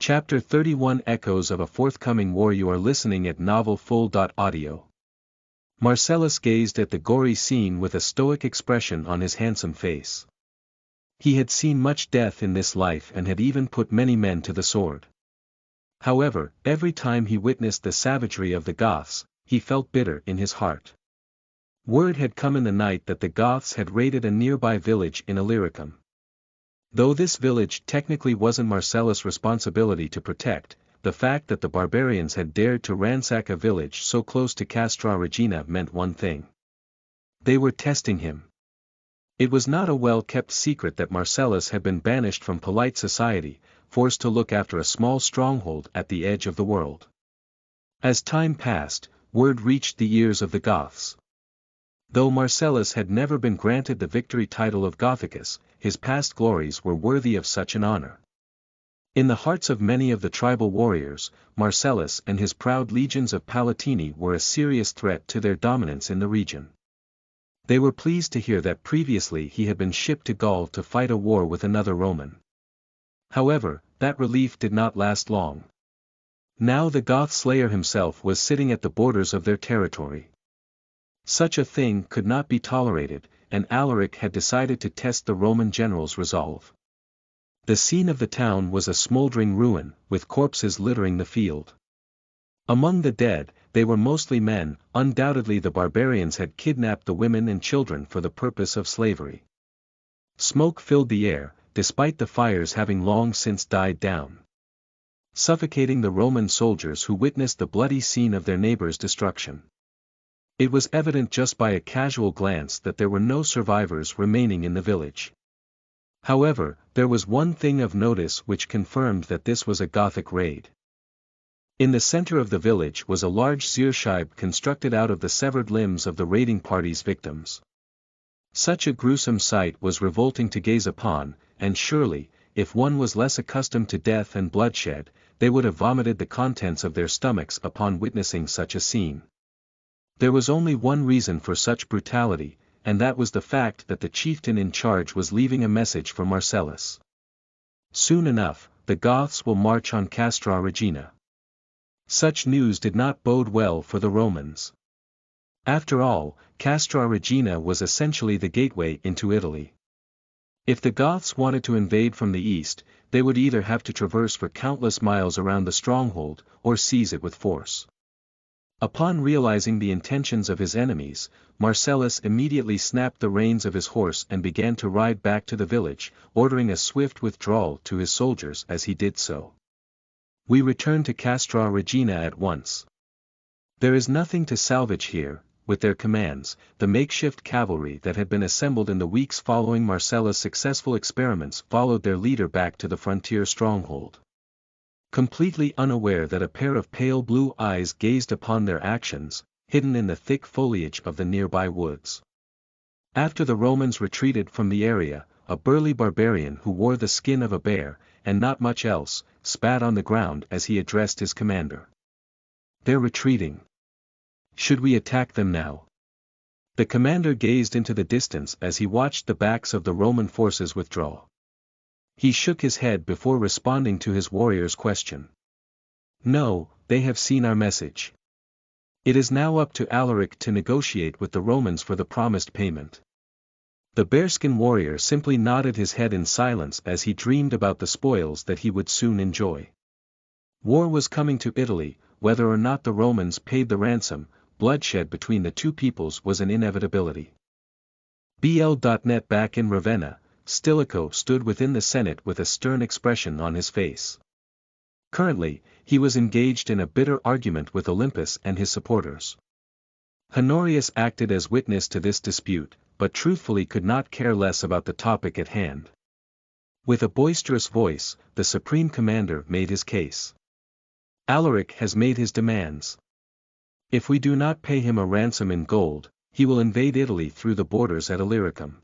Chapter 31 Echoes of a Forthcoming War. You are listening at novelfull.audio. Marcellus gazed at the gory scene with a stoic expression on his handsome face. He had seen much death in this life and had even put many men to the sword. However, every time he witnessed the savagery of the Goths, he felt bitter in his heart. Word had come in the night that the Goths had raided a nearby village in Illyricum. Though this village technically wasn't Marcellus' responsibility to protect, the fact that the barbarians had dared to ransack a village so close to Castra Regina meant one thing. They were testing him. It was not a well-kept secret that Marcellus had been banished from polite society, forced to look after a small stronghold at the edge of the world. As time passed, word reached the ears of the Goths. Though Marcellus had never been granted the victory title of Gothicus, his past glories were worthy of such an honor. In the hearts of many of the tribal warriors, Marcellus and his proud legions of Palatini were a serious threat to their dominance in the region. They were pleased to hear that previously he had been shipped to Gaul to fight a war with another Roman. However, that relief did not last long. Now the Goth slayer himself was sitting at the borders of their territory. Such a thing could not be tolerated, and Alaric had decided to test the Roman general's resolve. The scene of the town was a smoldering ruin, with corpses littering the field. Among the dead, they were mostly men. Undoubtedly the barbarians had kidnapped the women and children for the purpose of slavery. Smoke filled the air, despite the fires having long since died down, suffocating the Roman soldiers who witnessed the bloody scene of their neighbors' destruction. It was evident just by a casual glance that there were no survivors remaining in the village. However, there was one thing of notice which confirmed that this was a Gothic raid. In the center of the village was a large Zierscheib constructed out of the severed limbs of the raiding party's victims. Such a gruesome sight was revolting to gaze upon, and surely, if one was less accustomed to death and bloodshed, they would have vomited the contents of their stomachs upon witnessing such a scene. There was only one reason for such brutality, and that was the fact that the chieftain in charge was leaving a message for Marcellus. Soon enough, the Goths will march on Castra Regina. Such news did not bode well for the Romans. After all, Castra Regina was essentially the gateway into Italy. If the Goths wanted to invade from the east, they would either have to traverse for countless miles around the stronghold, or seize it with force. Upon realizing the intentions of his enemies, Marcellus immediately snapped the reins of his horse and began to ride back to the village, ordering a swift withdrawal to his soldiers as he did so. We return to Castra Regina at once. There is nothing to salvage here. With their commands, the makeshift cavalry that had been assembled in the weeks following Marcellus' successful experiments followed their leader back to the frontier stronghold. Completely unaware that a pair of pale blue eyes gazed upon their actions, hidden in the thick foliage of the nearby woods. After the Romans retreated from the area, a burly barbarian who wore the skin of a bear, and not much else, spat on the ground as he addressed his commander. "They're retreating. Should we attack them now?" The commander gazed into the distance as he watched the backs of the Roman forces withdraw. He shook his head before responding to his warrior's question. "No, they have seen our message. It is now up to Alaric to negotiate with the Romans for the promised payment." The bearskin warrior simply nodded his head in silence as he dreamed about the spoils that he would soon enjoy. War was coming to Italy, whether or not the Romans paid the ransom. Bloodshed between the two peoples was an inevitability. BL.net. Back in Ravenna, Stilicho stood within the Senate with a stern expression on his face. Currently, he was engaged in a bitter argument with Olympus and his supporters. Honorius acted as witness to this dispute, but truthfully could not care less about the topic at hand. With a boisterous voice, the supreme commander made his case. "Alaric has made his demands. If we do not pay him a ransom in gold, he will invade Italy through the borders at Illyricum.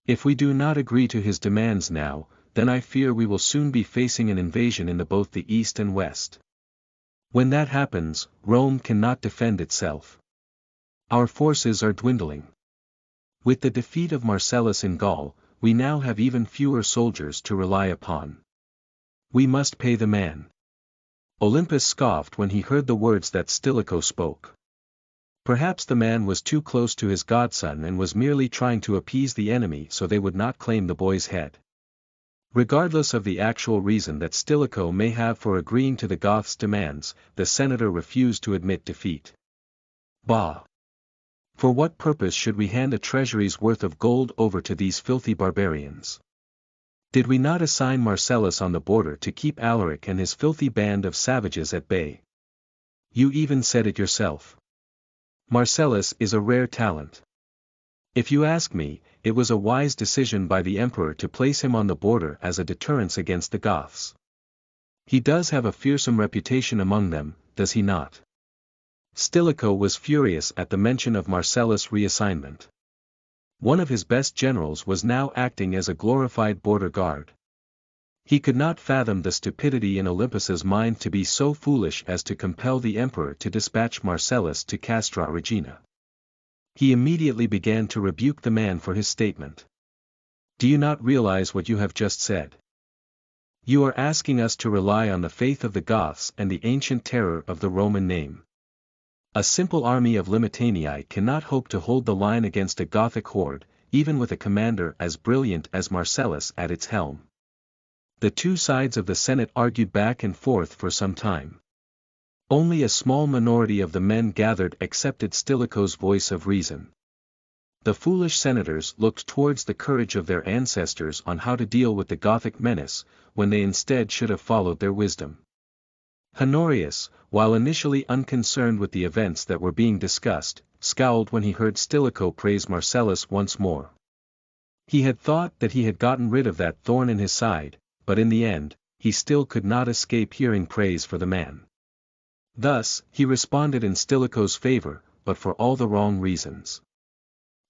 If we do not agree to his demands now, then I fear we will soon be facing an invasion in both the east and west. When that happens, Rome cannot defend itself. Our forces are dwindling. With the defeat of Marcellus in Gaul, we now have even fewer soldiers to rely upon. We must pay the man. Olympus scoffed when he heard the words that Stilicho spoke. Perhaps the man was too close to his godson and was merely trying to appease the enemy so they would not claim the boy's head. Regardless of the actual reason that Stilicho may have for agreeing to the Goth's demands, the senator refused to admit defeat. Bah! For what purpose should we hand a treasury's worth of gold over to these filthy barbarians? Did we not assign Marcellus on the border to keep Alaric and his filthy band of savages at bay? You even said it yourself. Marcellus is a rare talent. If you ask me, it was a wise decision by the emperor to place him on the border as a deterrence against the Goths. He does have a fearsome reputation among them, does he not? Stilicho was furious at the mention of Marcellus' reassignment. One of his best generals was now acting as a glorified border guard. He could not fathom the stupidity in Olympus's mind to be so foolish as to compel the emperor to dispatch Marcellus to Castra Regina. He immediately began to rebuke the man for his statement. Do you not realize what you have just said? You are asking us to rely on the faith of the Goths and the ancient terror of the Roman name. A simple army of Limitanii cannot hope to hold the line against a Gothic horde, even with a commander as brilliant as Marcellus at its helm. The two sides of the Senate argued back and forth for some time. Only a small minority of the men gathered accepted Stilicho's voice of reason. The foolish senators looked towards the courage of their ancestors on how to deal with the Gothic menace, when they instead should have followed their wisdom. Honorius, while initially unconcerned with the events that were being discussed, scowled when he heard Stilicho praise Marcellus once more. He had thought that he had gotten rid of that thorn in his side, but in the end, he still could not escape hearing praise for the man. Thus, he responded in Stilicho's favor, but for all the wrong reasons.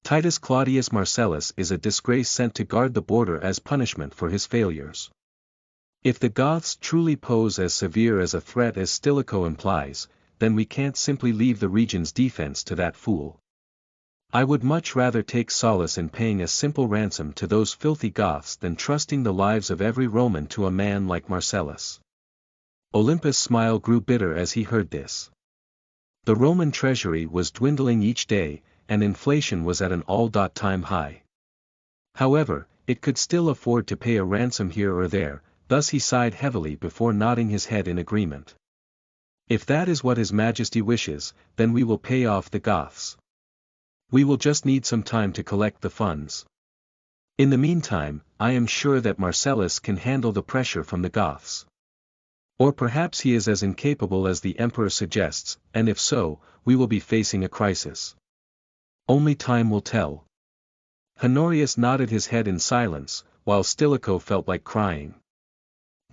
Titus Claudius Marcellus is a disgrace sent to guard the border as punishment for his failures. If the Goths truly pose as severe as a threat as Stilicho implies, then we can't simply leave the region's defense to that fool. I would much rather take solace in paying a simple ransom to those filthy Goths than trusting the lives of every Roman to a man like Marcellus. Olympus' smile grew bitter as he heard this. The Roman treasury was dwindling each day, and inflation was at an all-time high. However, it could still afford to pay a ransom here or there, thus he sighed heavily before nodding his head in agreement. If that is what His Majesty wishes, then we will pay off the Goths. We will just need some time to collect the funds. In the meantime, I am sure that Marcellus can handle the pressure from the Goths. Or perhaps he is as incapable as the emperor suggests, and if so, we will be facing a crisis. Only time will tell. Honorius nodded his head in silence, while Stilicho felt like crying.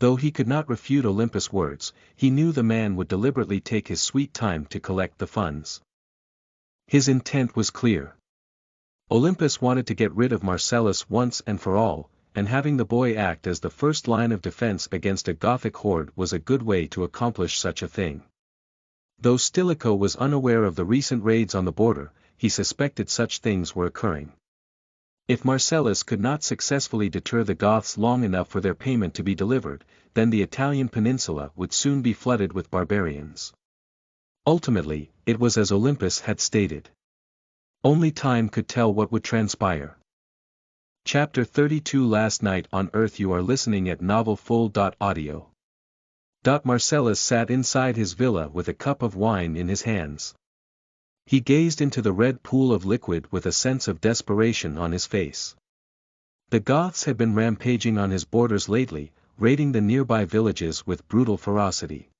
Though he could not refute Olympus' words, he knew the man would deliberately take his sweet time to collect the funds. His intent was clear. Olympus wanted to get rid of Marcellus once and for all, and having the boy act as the first line of defense against a Gothic horde was a good way to accomplish such a thing. Though Stilicho was unaware of the recent raids on the border, he suspected such things were occurring. If Marcellus could not successfully deter the Goths long enough for their payment to be delivered, then the Italian peninsula would soon be flooded with barbarians. Ultimately, it was as Olympus had stated. Only time could tell what would transpire. Chapter 32 Last night on Earth. You are listening at novelfull.audio. Marcellus sat inside his villa with a cup of wine in his hands. He gazed into the red pool of liquid with a sense of desperation on his face. The Goths had been rampaging on his borders lately, raiding the nearby villages with brutal ferocity.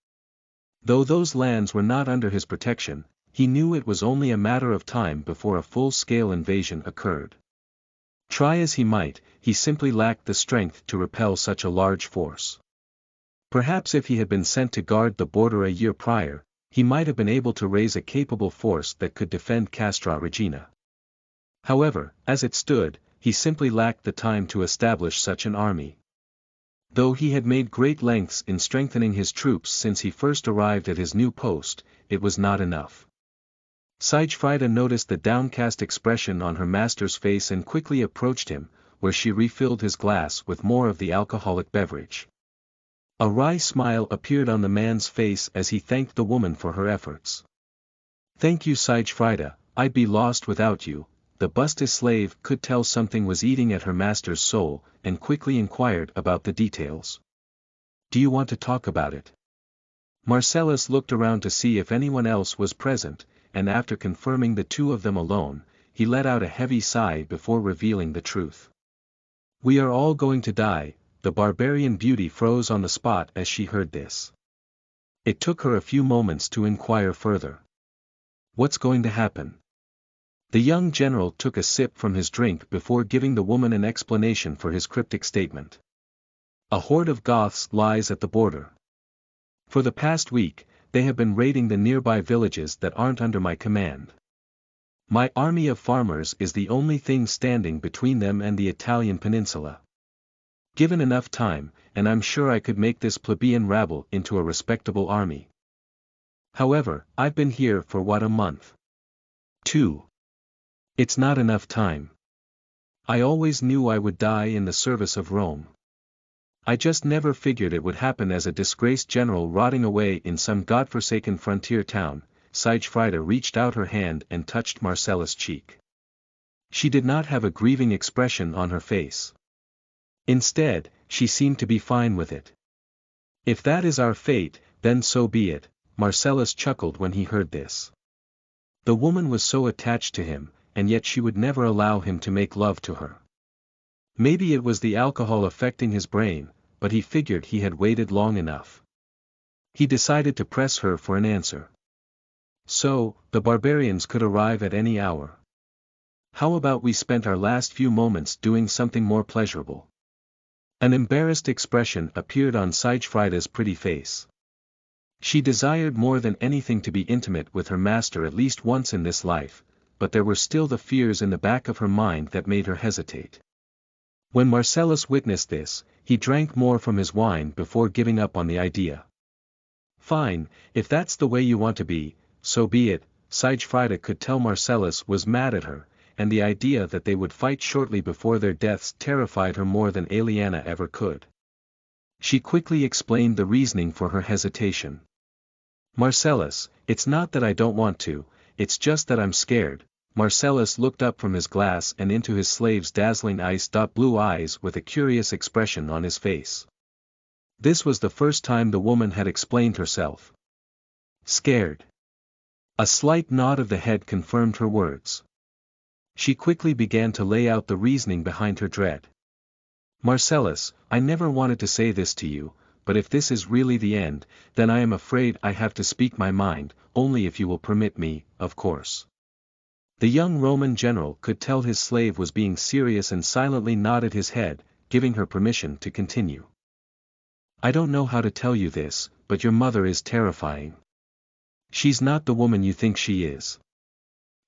Though those lands were not under his protection, he knew it was only a matter of time before a full-scale invasion occurred. Try as he might, he simply lacked the strength to repel such a large force. Perhaps if he had been sent to guard the border a year prior, he might have been able to raise a capable force that could defend Castra Regina. However, as it stood, he simply lacked the time to establish such an army. Though he had made great lengths in strengthening his troops since he first arrived at his new post, it was not enough. Siegfrieda noticed the downcast expression on her master's face and quickly approached him, where she refilled his glass with more of the alcoholic beverage. A wry smile appeared on the man's face as he thanked the woman for her efforts. "Thank you, Siegfrieda, I'd be lost without you." The busty slave could tell something was eating at her master's soul, and quickly inquired about the details. "Do you want to talk about it?" Marcellus looked around to see if anyone else was present, and after confirming the two of them alone, he let out a heavy sigh before revealing the truth. "We are all going to die." The barbarian beauty froze on the spot as she heard this. It took her a few moments to inquire further. "What's going to happen?" The young general took a sip from his drink before giving the woman an explanation for his cryptic statement. "A horde of Goths lies at the border. For the past week, they have been raiding the nearby villages that aren't under my command. My army of farmers is the only thing standing between them and the Italian peninsula. Given enough time, and I'm sure I could make this plebeian rabble into a respectable army. However, I've been here for what, a month? 2. It's not enough time. I always knew I would die in the service of Rome. I just never figured it would happen as a disgraced general rotting away in some godforsaken frontier town." Siegfrieda reached out her hand and touched Marcellus' cheek. She did not have a grieving expression on her face. Instead, she seemed to be fine with it. "If that is our fate, then so be it." Marcellus chuckled when he heard this. The woman was so attached to him, and yet she would never allow him to make love to her. Maybe it was the alcohol affecting his brain, but he figured he had waited long enough. He decided to press her for an answer. "So, the barbarians could arrive at any hour. How about we spent our last few moments doing something more pleasurable?" An embarrassed expression appeared on Siegfrieda's pretty face. She desired more than anything to be intimate with her master at least once in this life, but there were still the fears in the back of her mind that made her hesitate. When Marcellus witnessed this, he drank more from his wine before giving up on the idea. "Fine, if that's the way you want to be, so be it." Siegfrieda could tell Marcellus was mad at her, and the idea that they would fight shortly before their deaths terrified her more than Aliana ever could. She quickly explained the reasoning for her hesitation. "Marcellus, it's not that I don't want to, it's just that I'm scared." Marcellus looked up from his glass and into his slave's dazzling ice-blue eyes with a curious expression on his face. This was the first time the woman had explained herself. "Scared?" A slight nod of the head confirmed her words. She quickly began to lay out the reasoning behind her dread. "Marcellus, I never wanted to say this to you, but if this is really the end, then I am afraid I have to speak my mind, only if you will permit me, of course." The young Roman general could tell his slave was being serious and silently nodded his head, giving her permission to continue. "I don't know how to tell you this, but your mother is terrifying. She's not the woman you think she is.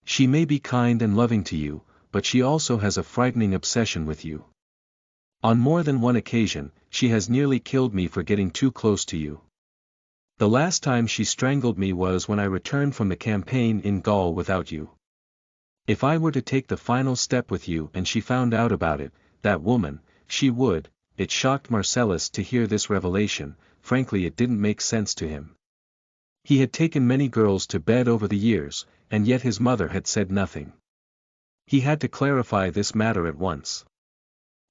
She may be kind and loving to you, but she also has a frightening obsession with you. On more than one occasion, she has nearly killed me for getting too close to you. The last time she strangled me was when I returned from the campaign in Gaul without you. If I were to take the final step with you and she found out about it, that woman, she would." It shocked Marcellus to hear this revelation, frankly it didn't make sense to him. He had taken many girls to bed over the years, and yet his mother had said nothing. He had to clarify this matter at once.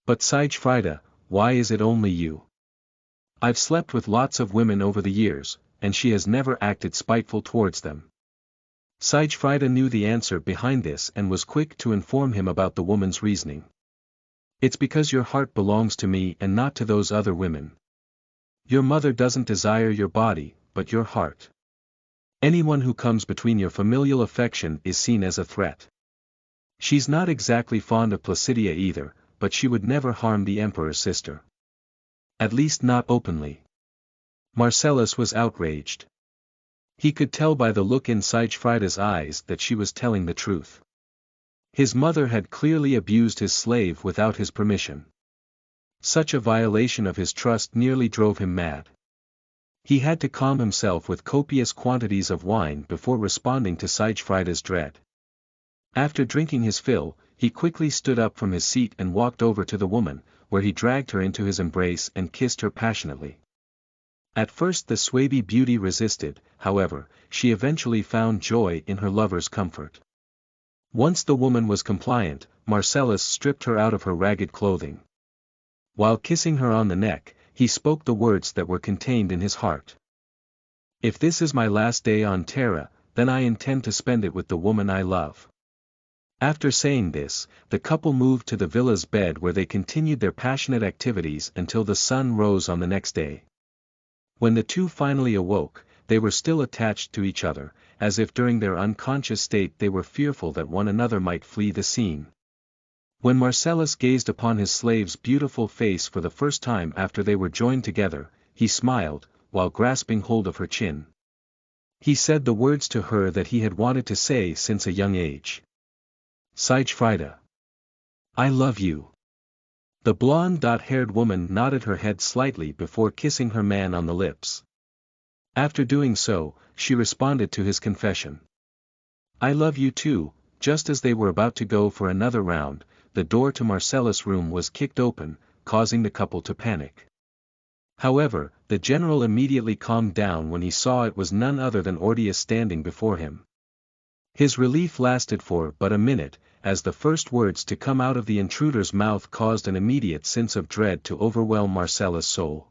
"But Siegfrieda, why is it only you? I've slept with lots of women over the years, and she has never acted spiteful towards them." Siegfrieda knew the answer behind this and was quick to inform him about the woman's reasoning. "It's because your heart belongs to me and not to those other women. Your mother doesn't desire your body, but your heart. Anyone who comes between your familial affection is seen as a threat. She's not exactly fond of Placidia either, but she would never harm the emperor's sister. At least not openly." Marcellus was outraged. He could tell by the look in Siegfrieda's eyes that she was telling the truth. His mother had clearly abused his slave without his permission. Such a violation of his trust nearly drove him mad. He had to calm himself with copious quantities of wine before responding to Siegfrieda's dread. After drinking his fill, he quickly stood up from his seat and walked over to the woman, where he dragged her into his embrace and kissed her passionately. At first the Suebi beauty resisted, however, she eventually found joy in her lover's comfort. Once the woman was compliant, Marcellus stripped her out of her ragged clothing. While kissing her on the neck, he spoke the words that were contained in his heart. If this is my last day on Terra, then I intend to spend it with the woman I love. After saying this, the couple moved to the villa's bed where they continued their passionate activities until the sun rose on the next day. When the two finally awoke, they were still attached to each other, as if during their unconscious state they were fearful that one another might flee the scene. When Marcellus gazed upon his slave's beautiful face for the first time after they were joined together, he smiled, while grasping hold of her chin. He said the words to her that he had wanted to say since a young age. Siegfrieda. I love you. The blonde-haired woman nodded her head slightly before kissing her man on the lips. After doing so, she responded to his confession. I love you too. Just as they were about to go for another round, the door to Marcellus' room was kicked open, causing the couple to panic. However, the general immediately calmed down when he saw it was none other than Ordius standing before him. His relief lasted for but a minute, as the first words to come out of the intruder's mouth caused an immediate sense of dread to overwhelm Marcellus' soul.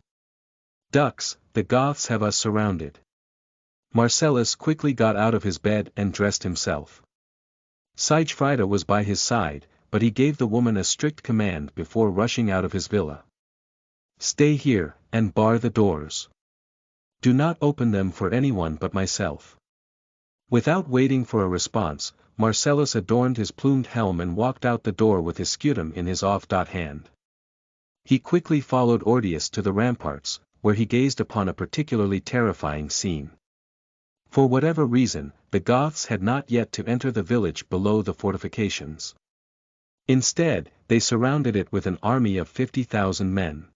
Ducks, the Goths have us surrounded. Marcellus quickly got out of his bed and dressed himself. Siegfrieda was by his side, but he gave the woman a strict command before rushing out of his villa. Stay here, and bar the doors. Do not open them for anyone but myself. Without waiting for a response, Marcellus adorned his plumed helm and walked out the door with his scutum in his off-hand. He quickly followed Ordius to the ramparts, where he gazed upon a particularly terrifying scene. For whatever reason, the Goths had not yet to enter the village below the fortifications. Instead, they surrounded it with an army of 50,000 men.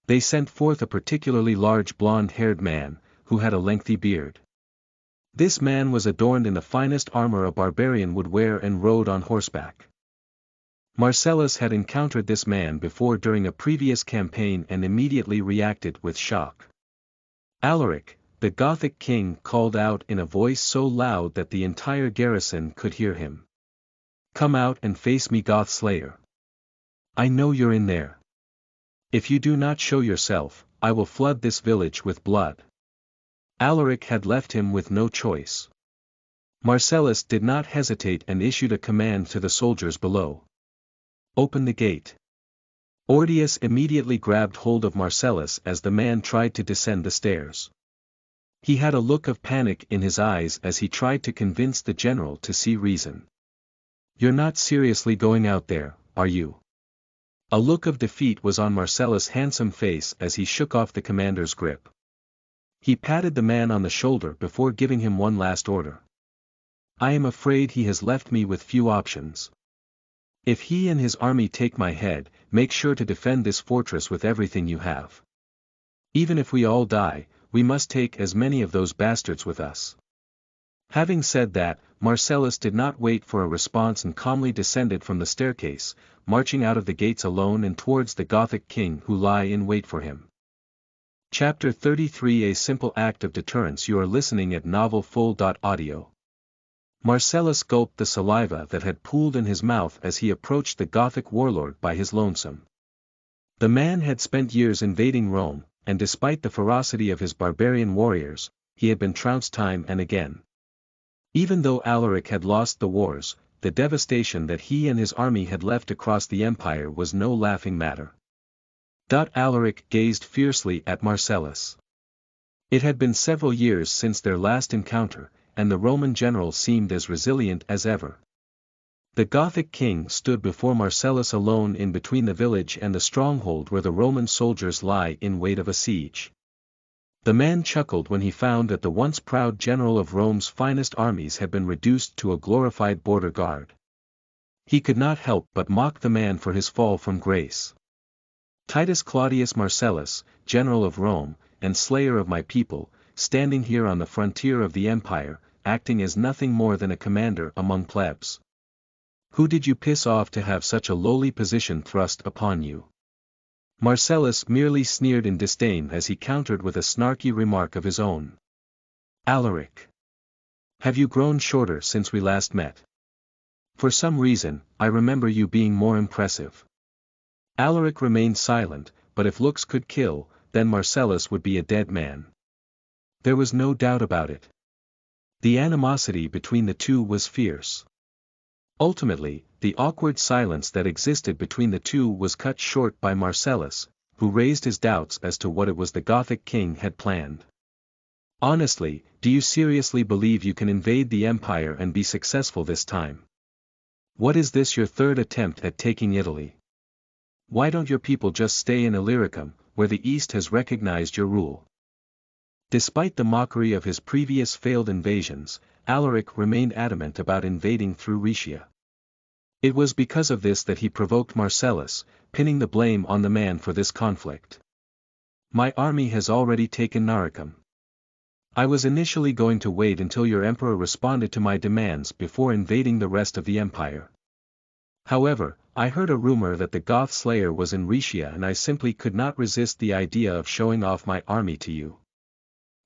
They sent forth a particularly large blonde-haired man, who had a lengthy beard. This man was adorned in the finest armor a barbarian would wear and rode on horseback. Marcellus had encountered this man before during a previous campaign and immediately reacted with shock. Alaric, the Gothic king, called out in a voice so loud that the entire garrison could hear him. Come out and face me, Goth Slayer. I know you're in there. If you do not show yourself, I will flood this village with blood. Alaric had left him with no choice. Marcellus did not hesitate and issued a command to the soldiers below. Open the gate. Ordius immediately grabbed hold of Marcellus as the man tried to descend the stairs. He had a look of panic in his eyes as he tried to convince the general to see reason. You're not seriously going out there, are you? A look of defeat was on Marcellus' handsome face as he shook off the commander's grip. He patted the man on the shoulder before giving him one last order. I am afraid he has left me with few options. If he and his army take my head, make sure to defend this fortress with everything you have. Even if we all die, we must take as many of those bastards with us. Having said that, Marcellus did not wait for a response and calmly descended from the staircase, marching out of the gates alone and towards the Gothic king who lie in wait for him. Chapter 33 A Simple Act of Deterrence. You are listening at novelfull.audio. Marcellus gulped the saliva that had pooled in his mouth as he approached the Gothic warlord by his lonesome. The man had spent years invading Rome, and despite the ferocity of his barbarian warriors, he had been trounced time and again. Even though Alaric had lost the wars, the devastation that he and his army had left across the empire was no laughing matter. Alaric gazed fiercely at Marcellus. It had been several years since their last encounter, and the Roman general seemed as resilient as ever. The Gothic king stood before Marcellus alone in between the village and the stronghold where the Roman soldiers lie in wait of a siege. The man chuckled when he found that the once proud general of Rome's finest armies had been reduced to a glorified border guard. He could not help but mock the man for his fall from grace. Titus Claudius Marcellus, general of Rome, and slayer of my people, standing here on the frontier of the empire, acting as nothing more than a commander among plebs. Who did you piss off to have such a lowly position thrust upon you? Marcellus merely sneered in disdain as he countered with a snarky remark of his own. Alaric! Have you grown shorter since we last met? For some reason, I remember you being more impressive. Alaric remained silent, but if looks could kill, then Marcellus would be a dead man. There was no doubt about it. The animosity between the two was fierce. Ultimately, the awkward silence that existed between the two was cut short by Marcellus, who raised his doubts as to what it was the Gothic king had planned. Honestly, do you seriously believe you can invade the empire and be successful this time? What is this, your third attempt at taking Italy? Why don't your people just stay in Illyricum, where the East has recognized your rule? Despite the mockery of his previous failed invasions, Alaric remained adamant about invading through Rhaetia. It was because of this that he provoked Marcellus, pinning the blame on the man for this conflict. My army has already taken Naricum. I was initially going to wait until your emperor responded to my demands before invading the rest of the empire. However, I heard a rumor that the Goth Slayer was in Rhaetia and I simply could not resist the idea of showing off my army to you.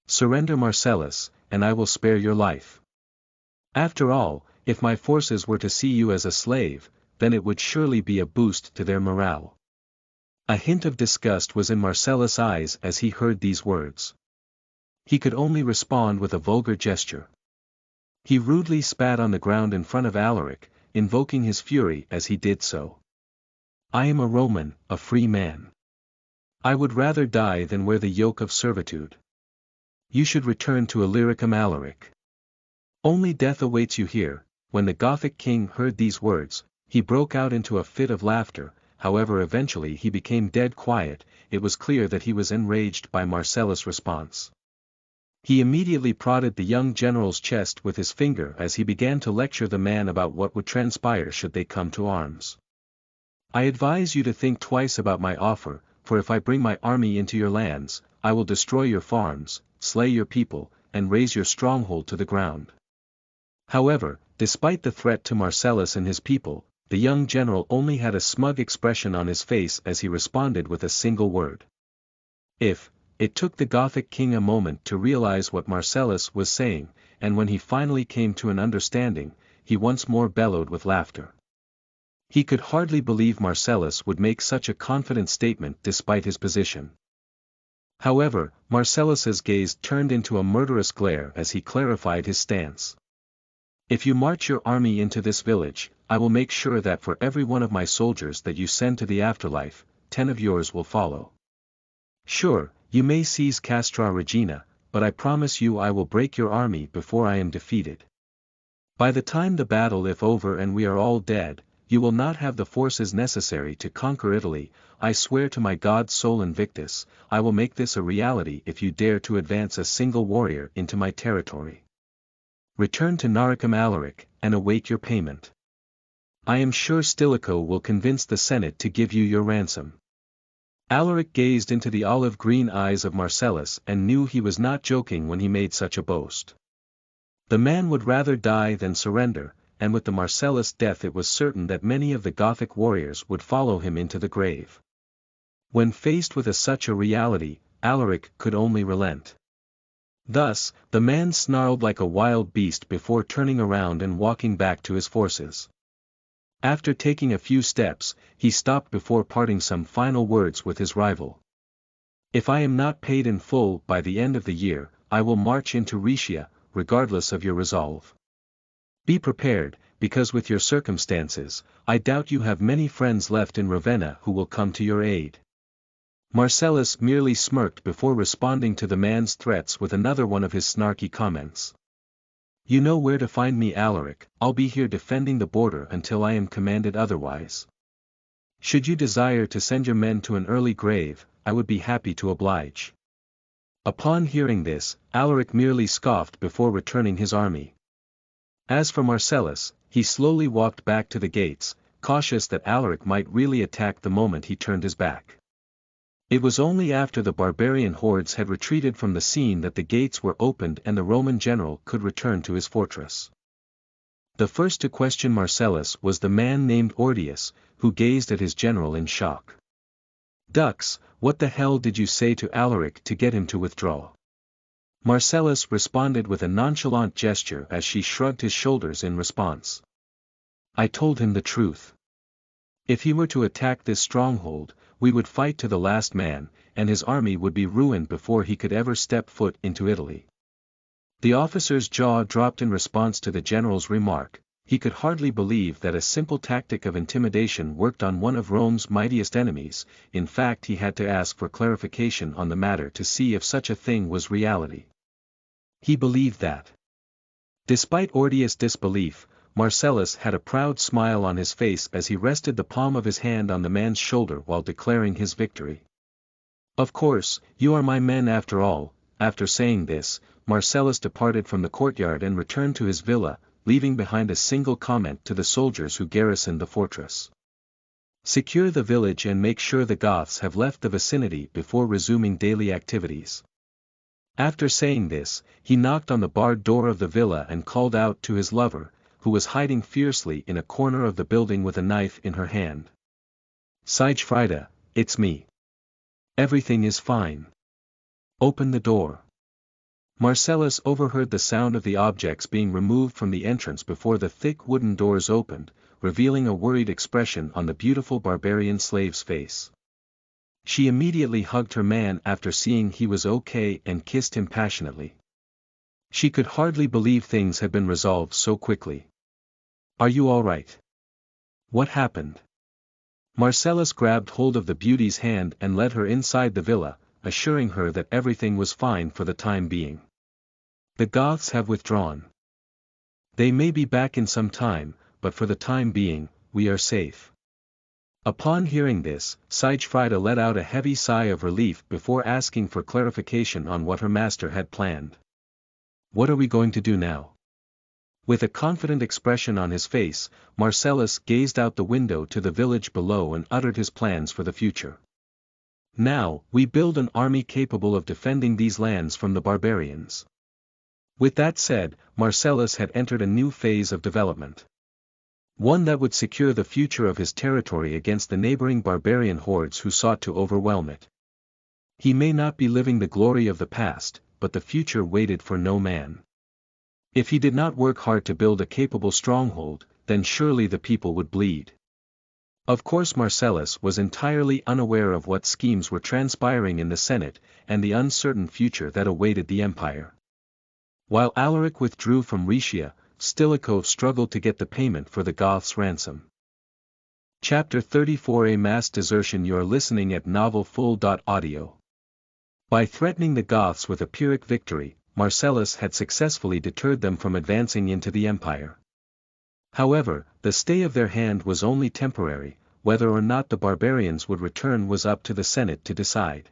Surrender Marcellus, and I will spare your life. After all, if my forces were to see you as a slave, then it would surely be a boost to their morale. A hint of disgust was in Marcellus' eyes as he heard these words. He could only respond with a vulgar gesture. He rudely spat on the ground in front of Alaric, invoking his fury as he did so. I am a Roman, a free man. I would rather die than wear the yoke of servitude. You should return to Illyricum, Alaric. Only death awaits you here. When the Gothic king heard these words, he broke out into a fit of laughter. However, eventually he became dead quiet. It was clear that he was enraged by Marcellus' response. He immediately prodded the young general's chest with his finger as he began to lecture the man about what would transpire should they come to arms. I advise you to think twice about my offer, for if I bring my army into your lands, I will destroy your farms, slay your people, and raze your stronghold to the ground. However, despite the threat to Marcellus and his people, the young general only had a smug expression on his face as he responded with a single word. If. It took the Gothic king a moment to realize what Marcellus was saying, and when he finally came to an understanding, he once more bellowed with laughter. He could hardly believe Marcellus would make such a confident statement despite his position. However, Marcellus's gaze turned into a murderous glare as he clarified his stance. If you march your army into this village, I will make sure that for every one of my soldiers that you send to the afterlife, 10 of yours will follow. Sure, you may seize Castra Regina, but I promise you I will break your army before I am defeated. By the time the battle is over and we are all dead, you will not have the forces necessary to conquer Italy. I swear to my god Sol Invictus, I will make this a reality if you dare to advance a single warrior into my territory. Return to Naricum, Alaric, and await your payment. I am sure Stilicho will convince the Senate to give you your ransom. Alaric gazed into the olive-green eyes of Marcellus and knew he was not joking when he made such a boast. The man would rather die than surrender, and with the Marcellus death it was certain that many of the Gothic warriors would follow him into the grave. When faced with such a reality, Alaric could only relent. Thus, the man snarled like a wild beast before turning around and walking back to his forces. After taking a few steps, he stopped before parting some final words with his rival. If I am not paid in full by the end of the year, I will march into Rhaetia, regardless of your resolve. Be prepared, because with your circumstances, I doubt you have many friends left in Ravenna who will come to your aid. Marcellus merely smirked before responding to the man's threats with another one of his snarky comments. You know where to find me, Alaric. I'll be here defending the border until I am commanded otherwise. Should you desire to send your men to an early grave, I would be happy to oblige. Upon hearing this, Alaric merely scoffed before returning his army. As for Marcellus, he slowly walked back to the gates, cautious that Alaric might really attack the moment he turned his back. It was only after the barbarian hordes had retreated from the scene that the gates were opened and the Roman general could return to his fortress. The first to question Marcellus was the man named Ordius, who gazed at his general in shock. Dux, what the hell did you say to Alaric to get him to withdraw? Marcellus responded with a nonchalant gesture as she shrugged his shoulders in response. I told him the truth. If he were to attack this stronghold, we would fight to the last man, and his army would be ruined before he could ever step foot into Italy. The officer's jaw dropped in response to the general's remark. He could hardly believe that a simple tactic of intimidation worked on one of Rome's mightiest enemies. In fact, he had to ask for clarification on the matter to see if such a thing was reality. He believed that. Despite Ordius' disbelief, Marcellus had a proud smile on his face as he rested the palm of his hand on the man's shoulder while declaring his victory. Of course, you are my men after all. After saying this, Marcellus departed from the courtyard and returned to his villa, leaving behind a single comment to the soldiers who garrisoned the fortress. Secure the village and make sure the Goths have left the vicinity before resuming daily activities. After saying this, he knocked on the barred door of the villa and called out to his lover, who was hiding fiercely in a corner of the building with a knife in her hand. Siegfrieda, it's me. Everything is fine. Open the door. Marcellus overheard the sound of the objects being removed from the entrance before the thick wooden doors opened, revealing a worried expression on the beautiful barbarian slave's face. She immediately hugged her man after seeing he was okay and kissed him passionately. She could hardly believe things had been resolved so quickly. Are you all right? What happened? Marcellus grabbed hold of the beauty's hand and led her inside the villa, assuring her that everything was fine for the time being. The Goths have withdrawn. They may be back in some time, but for the time being, we are safe. Upon hearing this, Siegfrieda let out a heavy sigh of relief before asking for clarification on what her master had planned. What are we going to do now? With a confident expression on his face, Marcellus gazed out the window to the village below and uttered his plans for the future. Now, we build an army capable of defending these lands from the barbarians. With that said, Marcellus had entered a new phase of development. One that would secure the future of his territory against the neighboring barbarian hordes who sought to overwhelm it. He may not be living the glory of the past, but the future waited for no man. If he did not work hard to build a capable stronghold, then surely the people would bleed. Of course, Marcellus was entirely unaware of what schemes were transpiring in the Senate, and the uncertain future that awaited the empire. While Alaric withdrew from Rhaetia, Stilicho struggled to get the payment for the Goths' ransom. Chapter 34, A Mass Desertion. You're listening at novelfull.audio. By threatening the Goths with a Pyrrhic victory, Marcellus had successfully deterred them from advancing into the empire. However, the stay of their hand was only temporary. Whether or not the barbarians would return was up to the Senate to decide.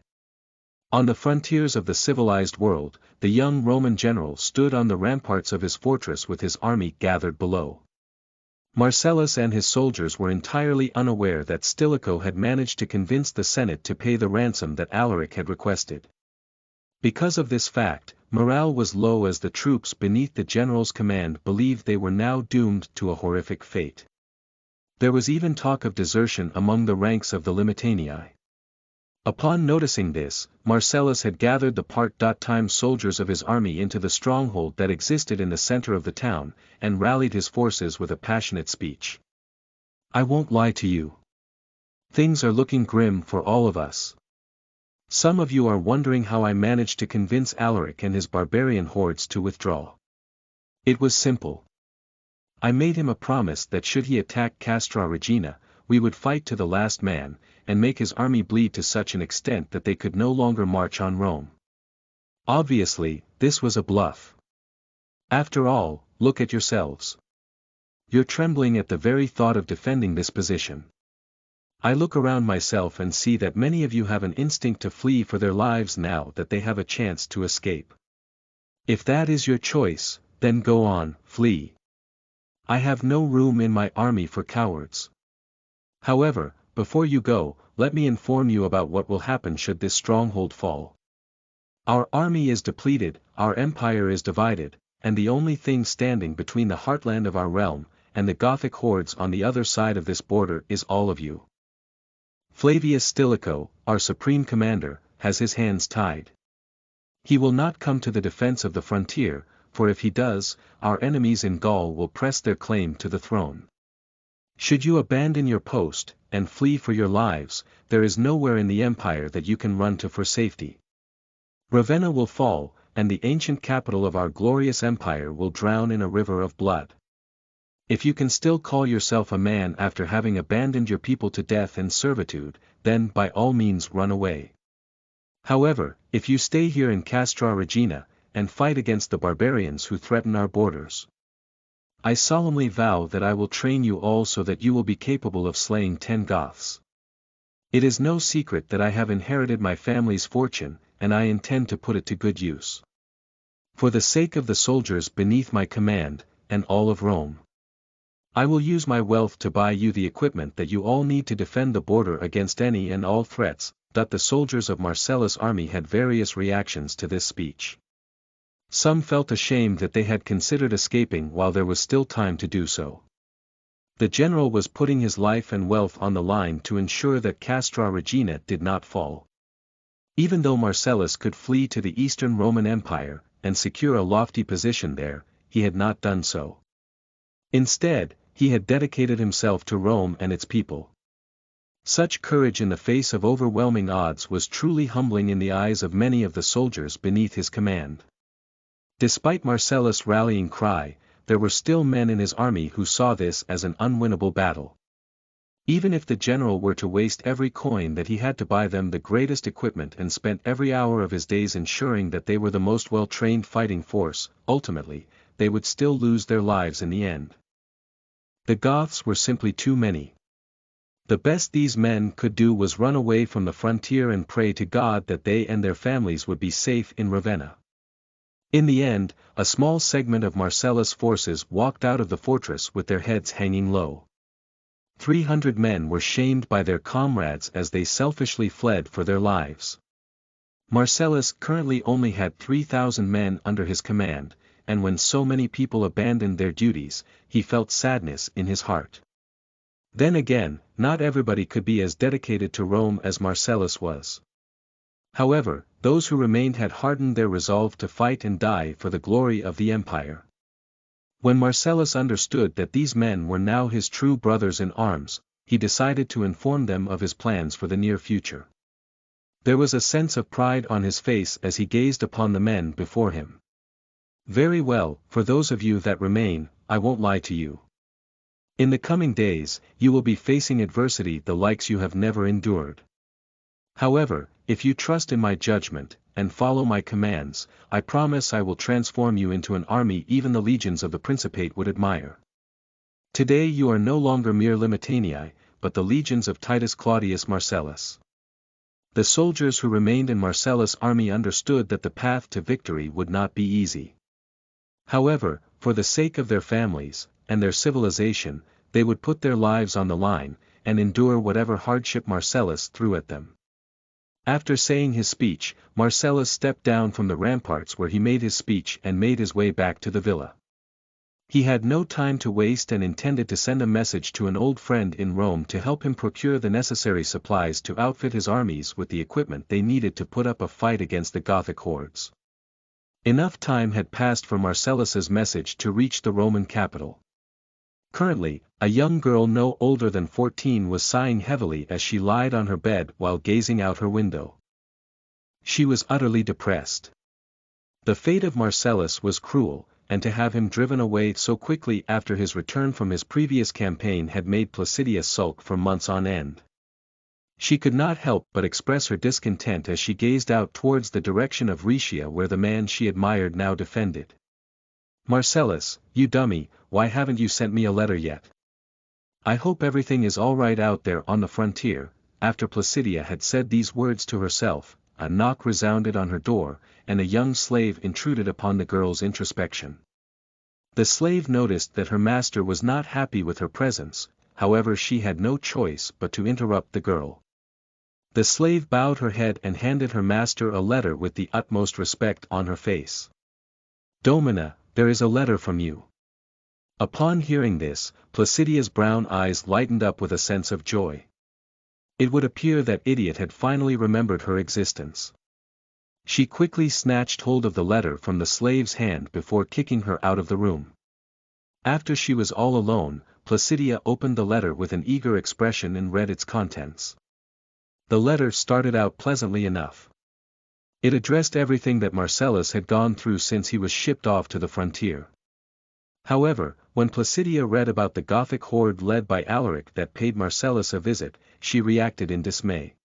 On the frontiers of the civilized world, the young Roman general stood on the ramparts of his fortress with his army gathered below. Marcellus and his soldiers were entirely unaware that Stilicho had managed to convince the Senate to pay the ransom that Alaric had requested. Because of this fact, morale was low as the troops beneath the general's command believed they were now doomed to a horrific fate. There was even talk of desertion among the ranks of the Limitanii. Upon noticing this, Marcellus had gathered the part-time soldiers of his army into the stronghold that existed in the center of the town, and rallied his forces with a passionate speech. I won't lie to you. Things are looking grim for all of us. Some of you are wondering how I managed to convince Alaric and his barbarian hordes to withdraw. It was simple. I made him a promise that should he attack Castra Regina, we would fight to the last man, and make his army bleed to such an extent that they could no longer march on Rome. Obviously, this was a bluff. After all, look at yourselves. You're trembling at the very thought of defending this position. I look around myself and see that many of you have an instinct to flee for their lives now that they have a chance to escape. If that is your choice, then go on, flee. I have no room in my army for cowards. However, before you go, let me inform you about what will happen should this stronghold fall. Our army is depleted, our empire is divided, and the only thing standing between the heartland of our realm, and the Gothic hordes on the other side of this border is all of you. Flavius Stilicho, our supreme commander, has his hands tied. He will not come to the defense of the frontier, for if he does, our enemies in Gaul will press their claim to the throne. Should you abandon your post, and flee for your lives, there is nowhere in the empire that you can run to for safety. Ravenna will fall, and the ancient capital of our glorious empire will drown in a river of blood. If you can still call yourself a man after having abandoned your people to death and servitude, then by all means run away. However, if you stay here in Castra Regina, and fight against the barbarians who threaten our borders, I solemnly vow that I will train you all so that you will be capable of slaying 10 Goths. It is no secret that I have inherited my family's fortune, and I intend to put it to good use. For the sake of the soldiers beneath my command, and all of Rome, I will use my wealth to buy you the equipment that you all need to defend the border against any and all threats. That the soldiers of Marcellus' army had various reactions to this speech. Some felt ashamed that they had considered escaping while there was still time to do so. The general was putting his life and wealth on the line to ensure that Castra Regina did not fall. Even though Marcellus could flee to the Eastern Roman Empire, and secure a lofty position there, he had not done so. Instead, he had dedicated himself to Rome and its people. Such courage in the face of overwhelming odds was truly humbling in the eyes of many of the soldiers beneath his command. Despite Marcellus' rallying cry, there were still men in his army who saw this as an unwinnable battle. Even if the general were to waste every coin that he had to buy them the greatest equipment and spent every hour of his days ensuring that they were the most well-trained fighting force, ultimately, they would still lose their lives in the end. The Goths were simply too many. The best these men could do was run away from the frontier and pray to God that they and their families would be safe in Ravenna. In the end, a small segment of Marcellus' forces walked out of the fortress with their heads hanging low. 300 men were shamed by their comrades as they selfishly fled for their lives. Marcellus currently only had 3,000 men under his command, and when so many people abandoned their duties, he felt sadness in his heart. Then again, not everybody could be as dedicated to Rome as Marcellus was. However, those who remained had hardened their resolve to fight and die for the glory of the empire. When Marcellus understood that these men were now his true brothers in arms, he decided to inform them of his plans for the near future. There was a sense of pride on his face as he gazed upon the men before him. Very well, for those of you that remain, I won't lie to you. In the coming days, you will be facing adversity the likes you have never endured. However, if you trust in my judgment, and follow my commands, I promise I will transform you into an army even the legions of the Principate would admire. Today you are no longer mere Limitanii, but the legions of Titus Claudius Marcellus. The soldiers who remained in Marcellus' army understood that the path to victory would not be easy. However, for the sake of their families, and their civilization, they would put their lives on the line, and endure whatever hardship Marcellus threw at them. After saying his speech, Marcellus stepped down from the ramparts where he made his speech and made his way back to the villa. He had no time to waste and intended to send a message to an old friend in Rome to help him procure the necessary supplies to outfit his armies with the equipment they needed to put up a fight against the Gothic hordes. Enough time had passed for Marcellus's message to reach the Roman capital. Currently, a young girl no older than 14 was sighing heavily as she lied on her bed while gazing out her window. She was utterly depressed. The fate of Marcellus was cruel, and to have him driven away so quickly after his return from his previous campaign had made Placidia sulk for months on end. She could not help but express her discontent as she gazed out towards the direction of Rhaetia where the man she admired now defended. "Marcellus, you dummy, why haven't you sent me a letter yet? I hope everything is all right out there on the frontier." After Placidia had said these words to herself, a knock resounded on her door, and a young slave intruded upon the girl's introspection. The slave noticed that her master was not happy with her presence, however she had no choice but to interrupt the girl. The slave bowed her head and handed her master a letter with the utmost respect on her face. "Domina, there is a letter from you." Upon hearing this, Placidia's brown eyes lightened up with a sense of joy. It would appear that idiot had finally remembered her existence. She quickly snatched hold of the letter from the slave's hand before kicking her out of the room. After she was all alone, Placidia opened the letter with an eager expression and read its contents. The letter started out pleasantly enough. It addressed everything that Marcellus had gone through since he was shipped off to the frontier. However, when Placidia read about the Gothic horde led by Alaric that paid Marcellus a visit, she reacted in dismay.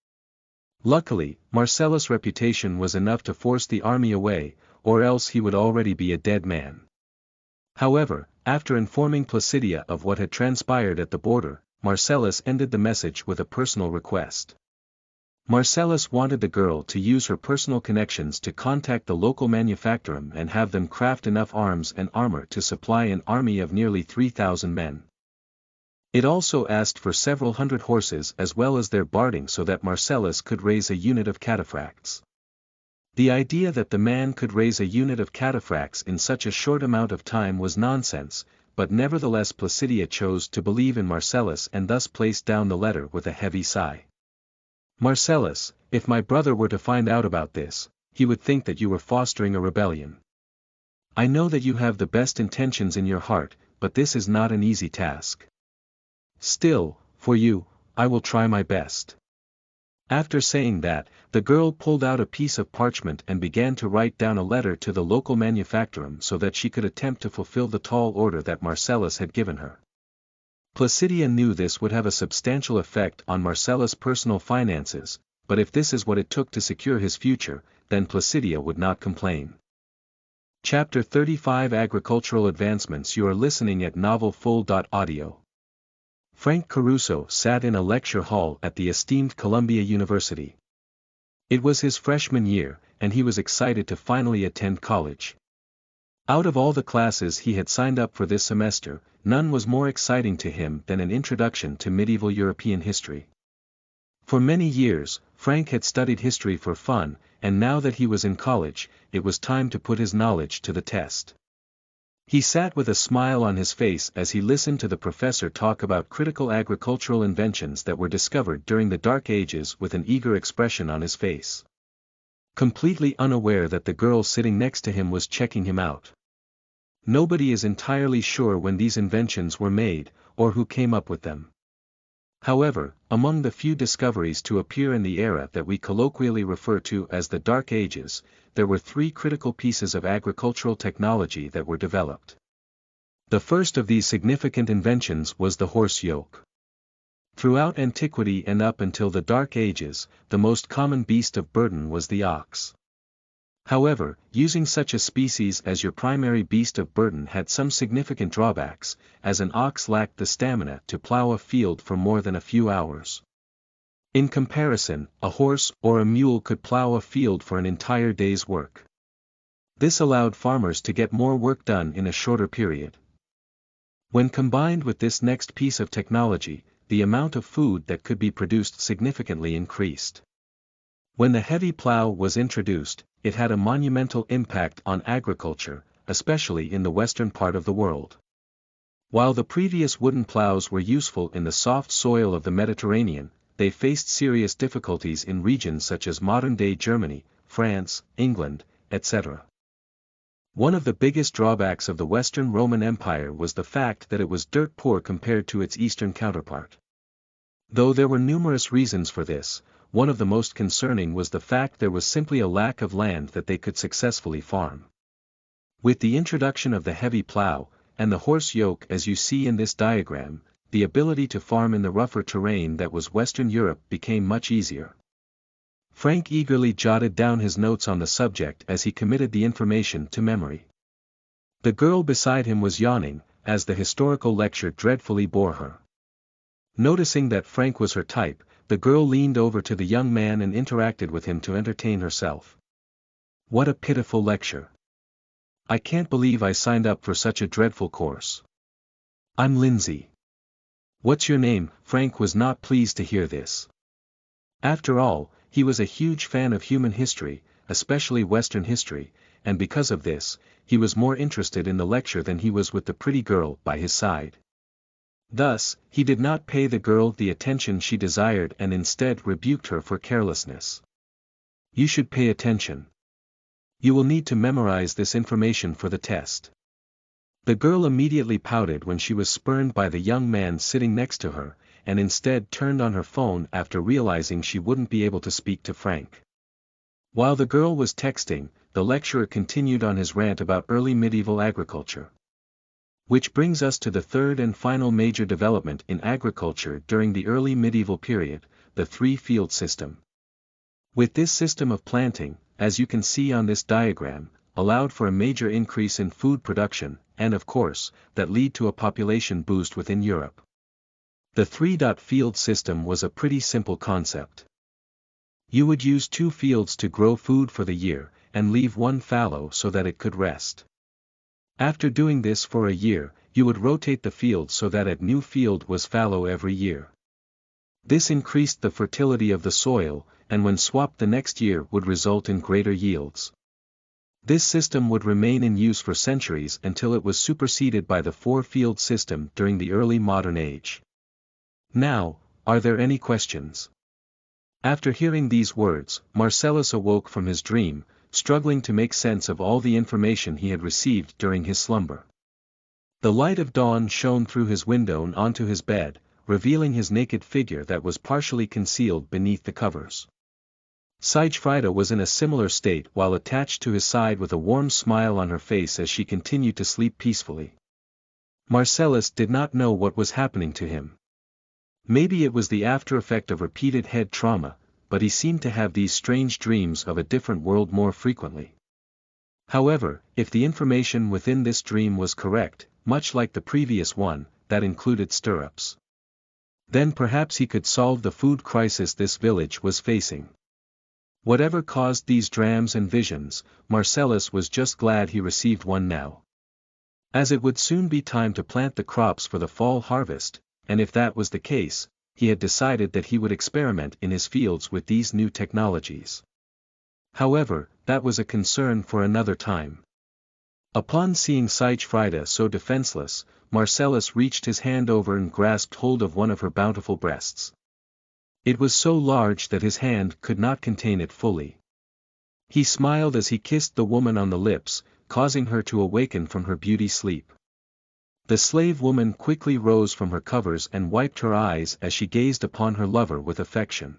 Luckily, Marcellus' reputation was enough to force the army away, or else he would already be a dead man. However, after informing Placidia of what had transpired at the border, Marcellus ended the message with a personal request. Marcellus wanted the girl to use her personal connections to contact the local manufacturer and have them craft enough arms and armor to supply an army of nearly 3,000 men. It also asked for several hundred horses as well as their barding so that Marcellus could raise a unit of cataphracts. The idea that the man could raise a unit of cataphracts in such a short amount of time was nonsense, but nevertheless Placidia chose to believe in Marcellus and thus placed down the letter with a heavy sigh. Marcellus, if my brother were to find out about this, he would think that you were fostering a rebellion. I know that you have the best intentions in your heart, but this is not an easy task. Still, for you, I will try my best. After saying that, the girl pulled out a piece of parchment and began to write down a letter to the local manufacturer so that she could attempt to fulfill the tall order that Marcellus had given her. Placidia knew this would have a substantial effect on Marcellus' personal finances, but if this is what it took to secure his future, then Placidia would not complain. Chapter 35 Agricultural Advancements. You are listening at novelfull.audio. Frank Caruso sat in a lecture hall at the esteemed Columbia University. It was his freshman year, and he was excited to finally attend college. Out of all the classes he had signed up for this semester, none was more exciting to him than an introduction to medieval European history. For many years, Frank had studied history for fun, and now that he was in college, it was time to put his knowledge to the test. He sat with a smile on his face as he listened to the professor talk about critical agricultural inventions that were discovered during the Dark Ages with an eager expression on his face. Completely unaware that the girl sitting next to him was checking him out. Nobody is entirely sure when these inventions were made, or who came up with them. However, among the few discoveries to appear in the era that we colloquially refer to as the Dark Ages, there were three critical pieces of agricultural technology that were developed. The first of these significant inventions was the horse yoke. Throughout antiquity and up until the Dark Ages, the most common beast of burden was the ox. However, using such a species as your primary beast of burden had some significant drawbacks, as an ox lacked the stamina to plow a field for more than a few hours. In comparison, a horse or a mule could plow a field for an entire day's work. This allowed farmers to get more work done in a shorter period. When combined with this next piece of technology, the amount of food that could be produced significantly increased. When the heavy plow was introduced, it had a monumental impact on agriculture, especially in the western part of the world. While the previous wooden plows were useful in the soft soil of the Mediterranean, they faced serious difficulties in regions such as modern-day Germany, France, England, etc. One of the biggest drawbacks of the Western Roman Empire was the fact that it was dirt poor compared to its eastern counterpart. Though there were numerous reasons for this, one of the most concerning was the fact there was simply a lack of land that they could successfully farm. With the introduction of the heavy plow, and the horse yoke as you see in this diagram, the ability to farm in the rougher terrain that was Western Europe became much easier. Frank eagerly jotted down his notes on the subject as he committed the information to memory. The girl beside him was yawning, as the historical lecture dreadfully bore her. Noticing that Frank was her type, the girl leaned over to the young man and interacted with him to entertain herself. What a pitiful lecture. I can't believe I signed up for such a dreadful course. I'm Lindsay. What's your name? Frank was not pleased to hear this. After all, he was a huge fan of human history, especially Western history, and because of this, he was more interested in the lecture than he was with the pretty girl by his side. Thus, he did not pay the girl the attention she desired and instead rebuked her for carelessness. You should pay attention. You will need to memorize this information for the test. The girl immediately pouted when she was spurned by the young man sitting next to her, and instead turned on her phone after realizing she wouldn't be able to speak to Frank. While the girl was texting, the lecturer continued on his rant about early medieval agriculture. Which brings us to the third and final major development in agriculture during the early medieval period, the three-field system. With this system of planting, as you can see on this diagram, allowed for a major increase in food production, and of course, that lead to a population boost within Europe. The three-field system was a pretty simple concept. You would use 2 fields to grow food for the year, and leave one fallow so that it could rest. After doing this for a year, you would rotate the field so that a new field was fallow every year. This increased the fertility of the soil, and when swapped the next year would result in greater yields. This system would remain in use for centuries until it was superseded by the 4-field system during the early modern age. Now, are there any questions? After hearing these words, Marcellus awoke from his dream, struggling to make sense of all the information he had received during his slumber. The light of dawn shone through his window and onto his bed, revealing his naked figure that was partially concealed beneath the covers. Sigfrida was in a similar state while attached to his side with a warm smile on her face as she continued to sleep peacefully. Marcellus did not know what was happening to him. Maybe it was the after effect of repeated head trauma, but he seemed to have these strange dreams of a different world more frequently. However, if the information within this dream was correct, much like the previous one, that included stirrups, then perhaps he could solve the food crisis this village was facing. Whatever caused these dreams and visions, Marcellus was just glad he received one now. As it would soon be time to plant the crops for the fall harvest, and if that was the case, he had decided that he would experiment in his fields with these new technologies. However, that was a concern for another time. Upon seeing Sigfrida so defenseless, Marcellus reached his hand over and grasped hold of one of her bountiful breasts. It was so large that his hand could not contain it fully. He smiled as he kissed the woman on the lips, causing her to awaken from her beauty sleep. The slave woman quickly rose from her covers and wiped her eyes as she gazed upon her lover with affection.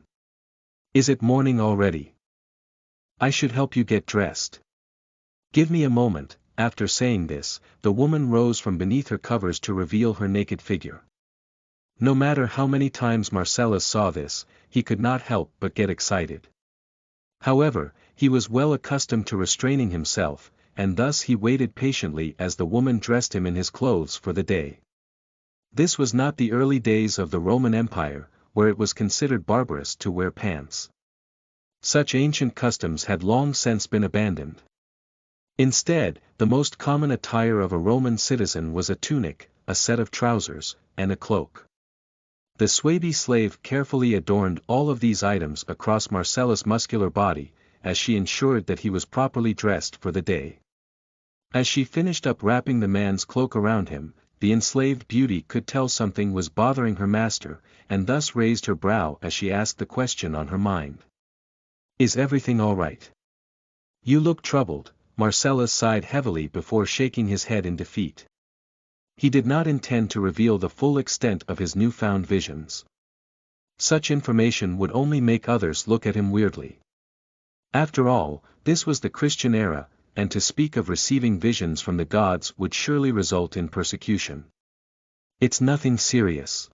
Is it morning already? I should help you get dressed. Give me a moment. After saying this, the woman rose from beneath her covers to reveal her naked figure. No matter how many times Marcellus saw this, he could not help but get excited. However, he was well accustomed to restraining himself, and thus he waited patiently as the woman dressed him in his clothes for the day. This was not the early days of the Roman Empire, where it was considered barbarous to wear pants. Such ancient customs had long since been abandoned. Instead, the most common attire of a Roman citizen was a tunic, a set of trousers, and a cloak. The Suebi slave carefully adorned all of these items across Marcellus' muscular body, as she ensured that he was properly dressed for the day. As she finished up wrapping the man's cloak around him, the enslaved beauty could tell something was bothering her master, and thus raised her brow as she asked the question on her mind. Is everything all right? You look troubled. Marcellus sighed heavily before shaking his head in defeat. He did not intend to reveal the full extent of his newfound visions. Such information would only make others look at him weirdly. After all, this was the Christian era, and to speak of receiving visions from the gods would surely result in persecution. It's nothing serious.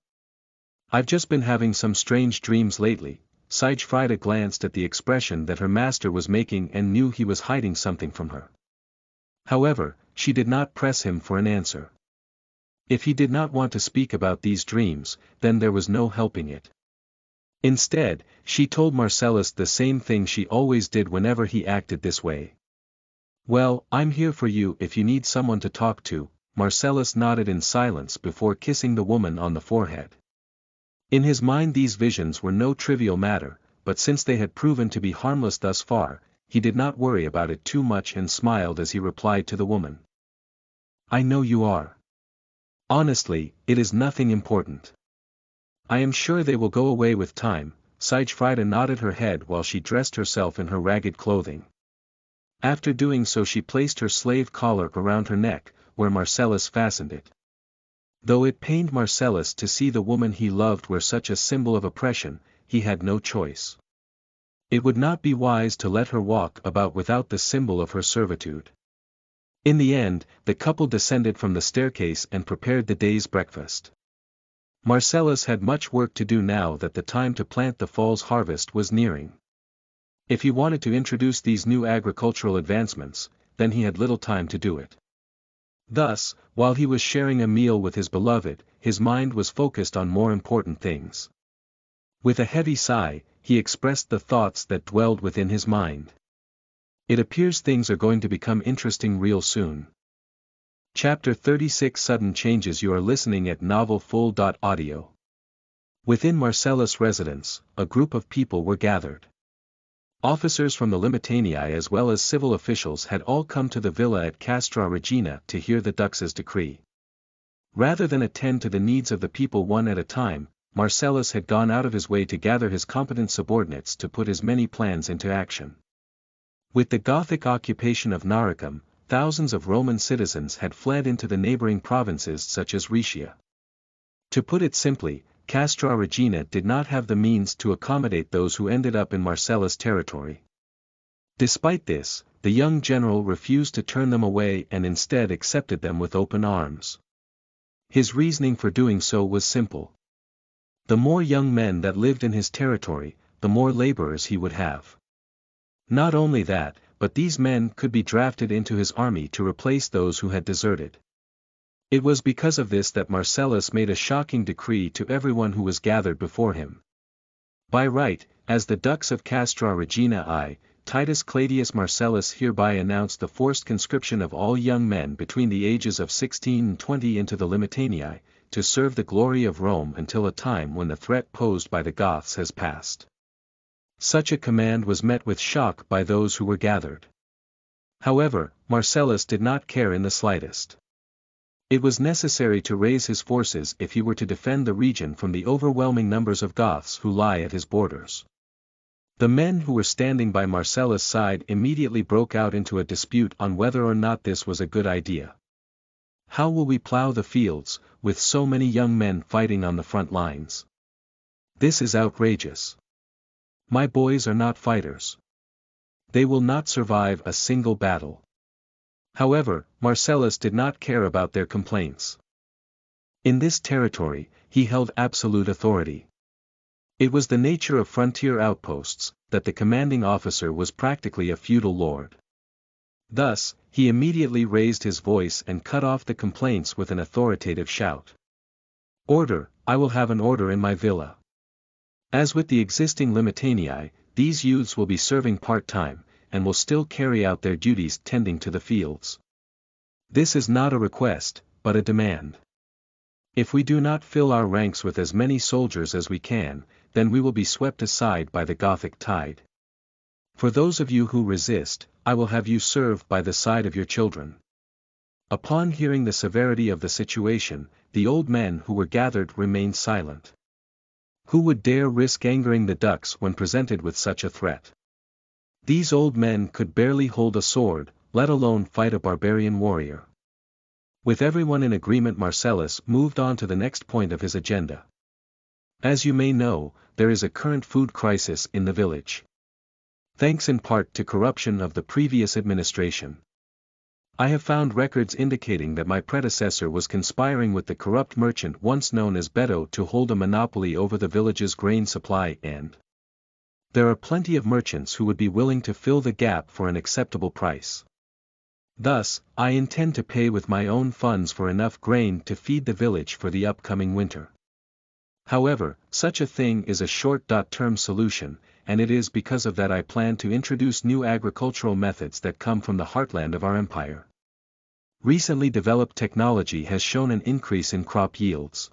I've just been having some strange dreams lately. Sigfrida glanced at the expression that her master was making and knew he was hiding something from her. However, she did not press him for an answer. If he did not want to speak about these dreams, then there was no helping it. Instead, she told Marcellus the same thing she always did whenever he acted this way. Well, I'm here for you if you need someone to talk to. Marcellus nodded in silence before kissing the woman on the forehead. In his mind these visions were no trivial matter, but since they had proven to be harmless thus far, he did not worry about it too much and smiled as he replied to the woman. I know you are. Honestly, it is nothing important. I am sure they will go away with time. Siegfrieda nodded her head while she dressed herself in her ragged clothing. After doing so she placed her slave collar around her neck, where Marcellus fastened it. Though it pained Marcellus to see the woman he loved wear such a symbol of oppression, he had no choice. It would not be wise to let her walk about without the symbol of her servitude. In the end, the couple descended from the staircase and prepared the day's breakfast. Marcellus had much work to do now that the time to plant the fall's harvest was nearing. If he wanted to introduce these new agricultural advancements, then he had little time to do it. Thus, while he was sharing a meal with his beloved, his mind was focused on more important things. With a heavy sigh, he expressed the thoughts that dwelled within his mind. It appears things are going to become interesting real soon. Chapter 36 Sudden Changes. You are listening at novelfull.audio. Within Marcellus' residence, a group of people were gathered. Officers from the Limitanii as well as civil officials had all come to the villa at Castra Regina to hear the Dux's decree. Rather than attend to the needs of the people one at a time, Marcellus had gone out of his way to gather his competent subordinates to put his many plans into action. With the Gothic occupation of Noricum, thousands of Roman citizens had fled into the neighboring provinces such as Rhaetia. To put it simply, Castra Regina did not have the means to accommodate those who ended up in Marcellus' territory. Despite this, the young general refused to turn them away and instead accepted them with open arms. His reasoning for doing so was simple. The more young men that lived in his territory, the more laborers he would have. Not only that, but these men could be drafted into his army to replace those who had deserted. It was because of this that Marcellus made a shocking decree to everyone who was gathered before him. By right, as the Dux of Castra Regina I, Titus Claudius Marcellus hereby announced the forced conscription of all young men between the ages of 16 and 20 into the Limitanii, to serve the glory of Rome until a time when the threat posed by the Goths has passed. Such a command was met with shock by those who were gathered. However, Marcellus did not care in the slightest. It was necessary to raise his forces if he were to defend the region from the overwhelming numbers of Goths who lie at his borders. The men who were standing by Marcellus' side immediately broke out into a dispute on whether or not this was a good idea. How will we plow the fields, with so many young men fighting on the front lines? This is outrageous. My boys are not fighters. They will not survive a single battle. However, Marcellus did not care about their complaints. In this territory, he held absolute authority. It was the nature of frontier outposts, that the commanding officer was practically a feudal lord. Thus, he immediately raised his voice and cut off the complaints with an authoritative shout. Order, I will have an order in my villa. As with the existing Limitanii, these youths will be serving part-time, and will still carry out their duties tending to the fields. This is not a request, but a demand. If we do not fill our ranks with as many soldiers as we can, then we will be swept aside by the Gothic tide. For those of you who resist, I will have you serve by the side of your children. Upon hearing the severity of the situation, the old men who were gathered remained silent. Who would dare risk angering the Dux when presented with such a threat? These old men could barely hold a sword, let alone fight a barbarian warrior. With everyone in agreement, Marcellus moved on to the next point of his agenda. As you may know, there is a current food crisis in the village. Thanks in part to corruption of the previous administration. I have found records indicating that my predecessor was conspiring with the corrupt merchant once known as Beto to hold a monopoly over the village's grain supply, and there are plenty of merchants who would be willing to fill the gap for an acceptable price. Thus, I intend to pay with my own funds for enough grain to feed the village for the upcoming winter. However, such a thing is a short-term solution, and it is because of that I plan to introduce new agricultural methods that come from the heartland of our empire. Recently developed technology has shown an increase in crop yields.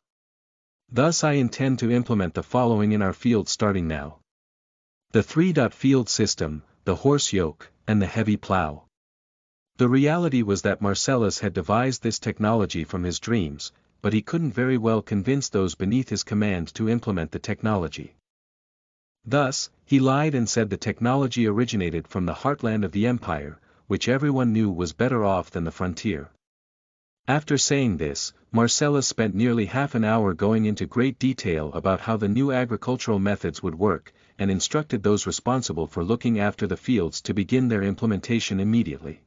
Thus I intend to implement the following in our field starting now. The 3-field system, the horse yoke, and the heavy plow. The reality was that Marcellus had devised this technology from his dreams, but he couldn't very well convince those beneath his command to implement the technology. Thus, he lied and said the technology originated from the heartland of the empire, which everyone knew was better off than the frontier. After saying this, Marcellus spent nearly half an hour going into great detail about how the new agricultural methods would work, and instructed those responsible for looking after the fields to begin their implementation immediately.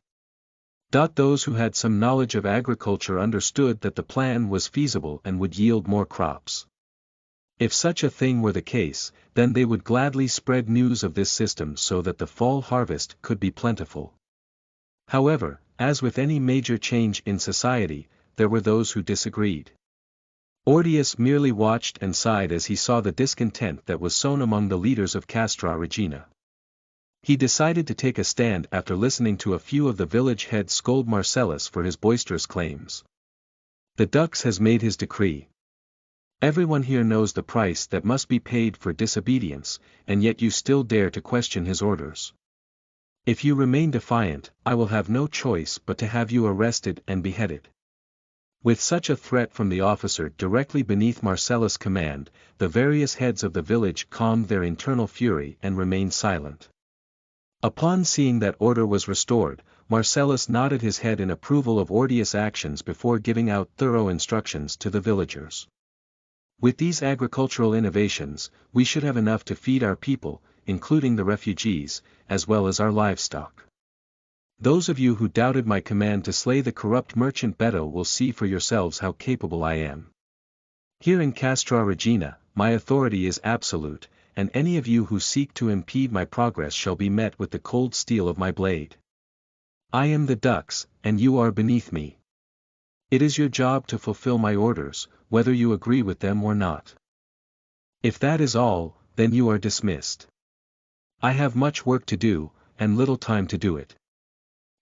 Those who had some knowledge of agriculture understood that the plan was feasible and would yield more crops. If such a thing were the case, then they would gladly spread news of this system so that the fall harvest could be plentiful. However, as with any major change in society, there were those who disagreed. Ordius merely watched and sighed as he saw the discontent that was sown among the leaders of Castra Regina. He decided to take a stand after listening to a few of the village heads scold Marcellus for his boisterous claims. The dux has made his decree. Everyone here knows the price that must be paid for disobedience, and yet you still dare to question his orders. If you remain defiant, I will have no choice but to have you arrested and beheaded. With such a threat from the officer directly beneath Marcellus' command, the various heads of the village calmed their internal fury and remained silent. Upon seeing that order was restored, Marcellus nodded his head in approval of Ordius' actions before giving out thorough instructions to the villagers. With these agricultural innovations, we should have enough to feed our people, including the refugees, as well as our livestock. Those of you who doubted my command to slay the corrupt merchant Beto will see for yourselves how capable I am. Here in Castra Regina, my authority is absolute, and any of you who seek to impede my progress shall be met with the cold steel of my blade. I am the dux, and you are beneath me. It is your job to fulfill my orders, whether you agree with them or not. If that is all, then you are dismissed. I have much work to do, and little time to do it.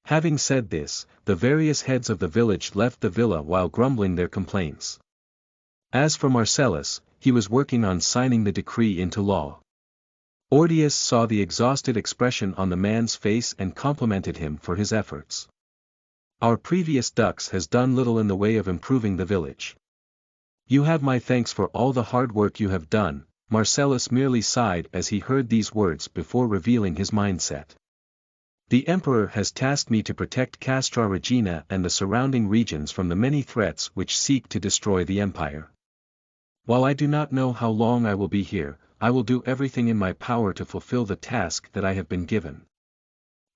Having said this, the various heads of the village left the villa while grumbling their complaints. As for Marcellus, he was working on signing the decree into law. Ordius saw the exhausted expression on the man's face and complimented him for his efforts. Our previous dux has done little in the way of improving the village. You have my thanks for all the hard work you have done. Marcellus merely sighed as he heard these words before revealing his mindset. The emperor has tasked me to protect Castra Regina and the surrounding regions from the many threats which seek to destroy the empire. While I do not know how long I will be here, I will do everything in my power to fulfill the task that I have been given.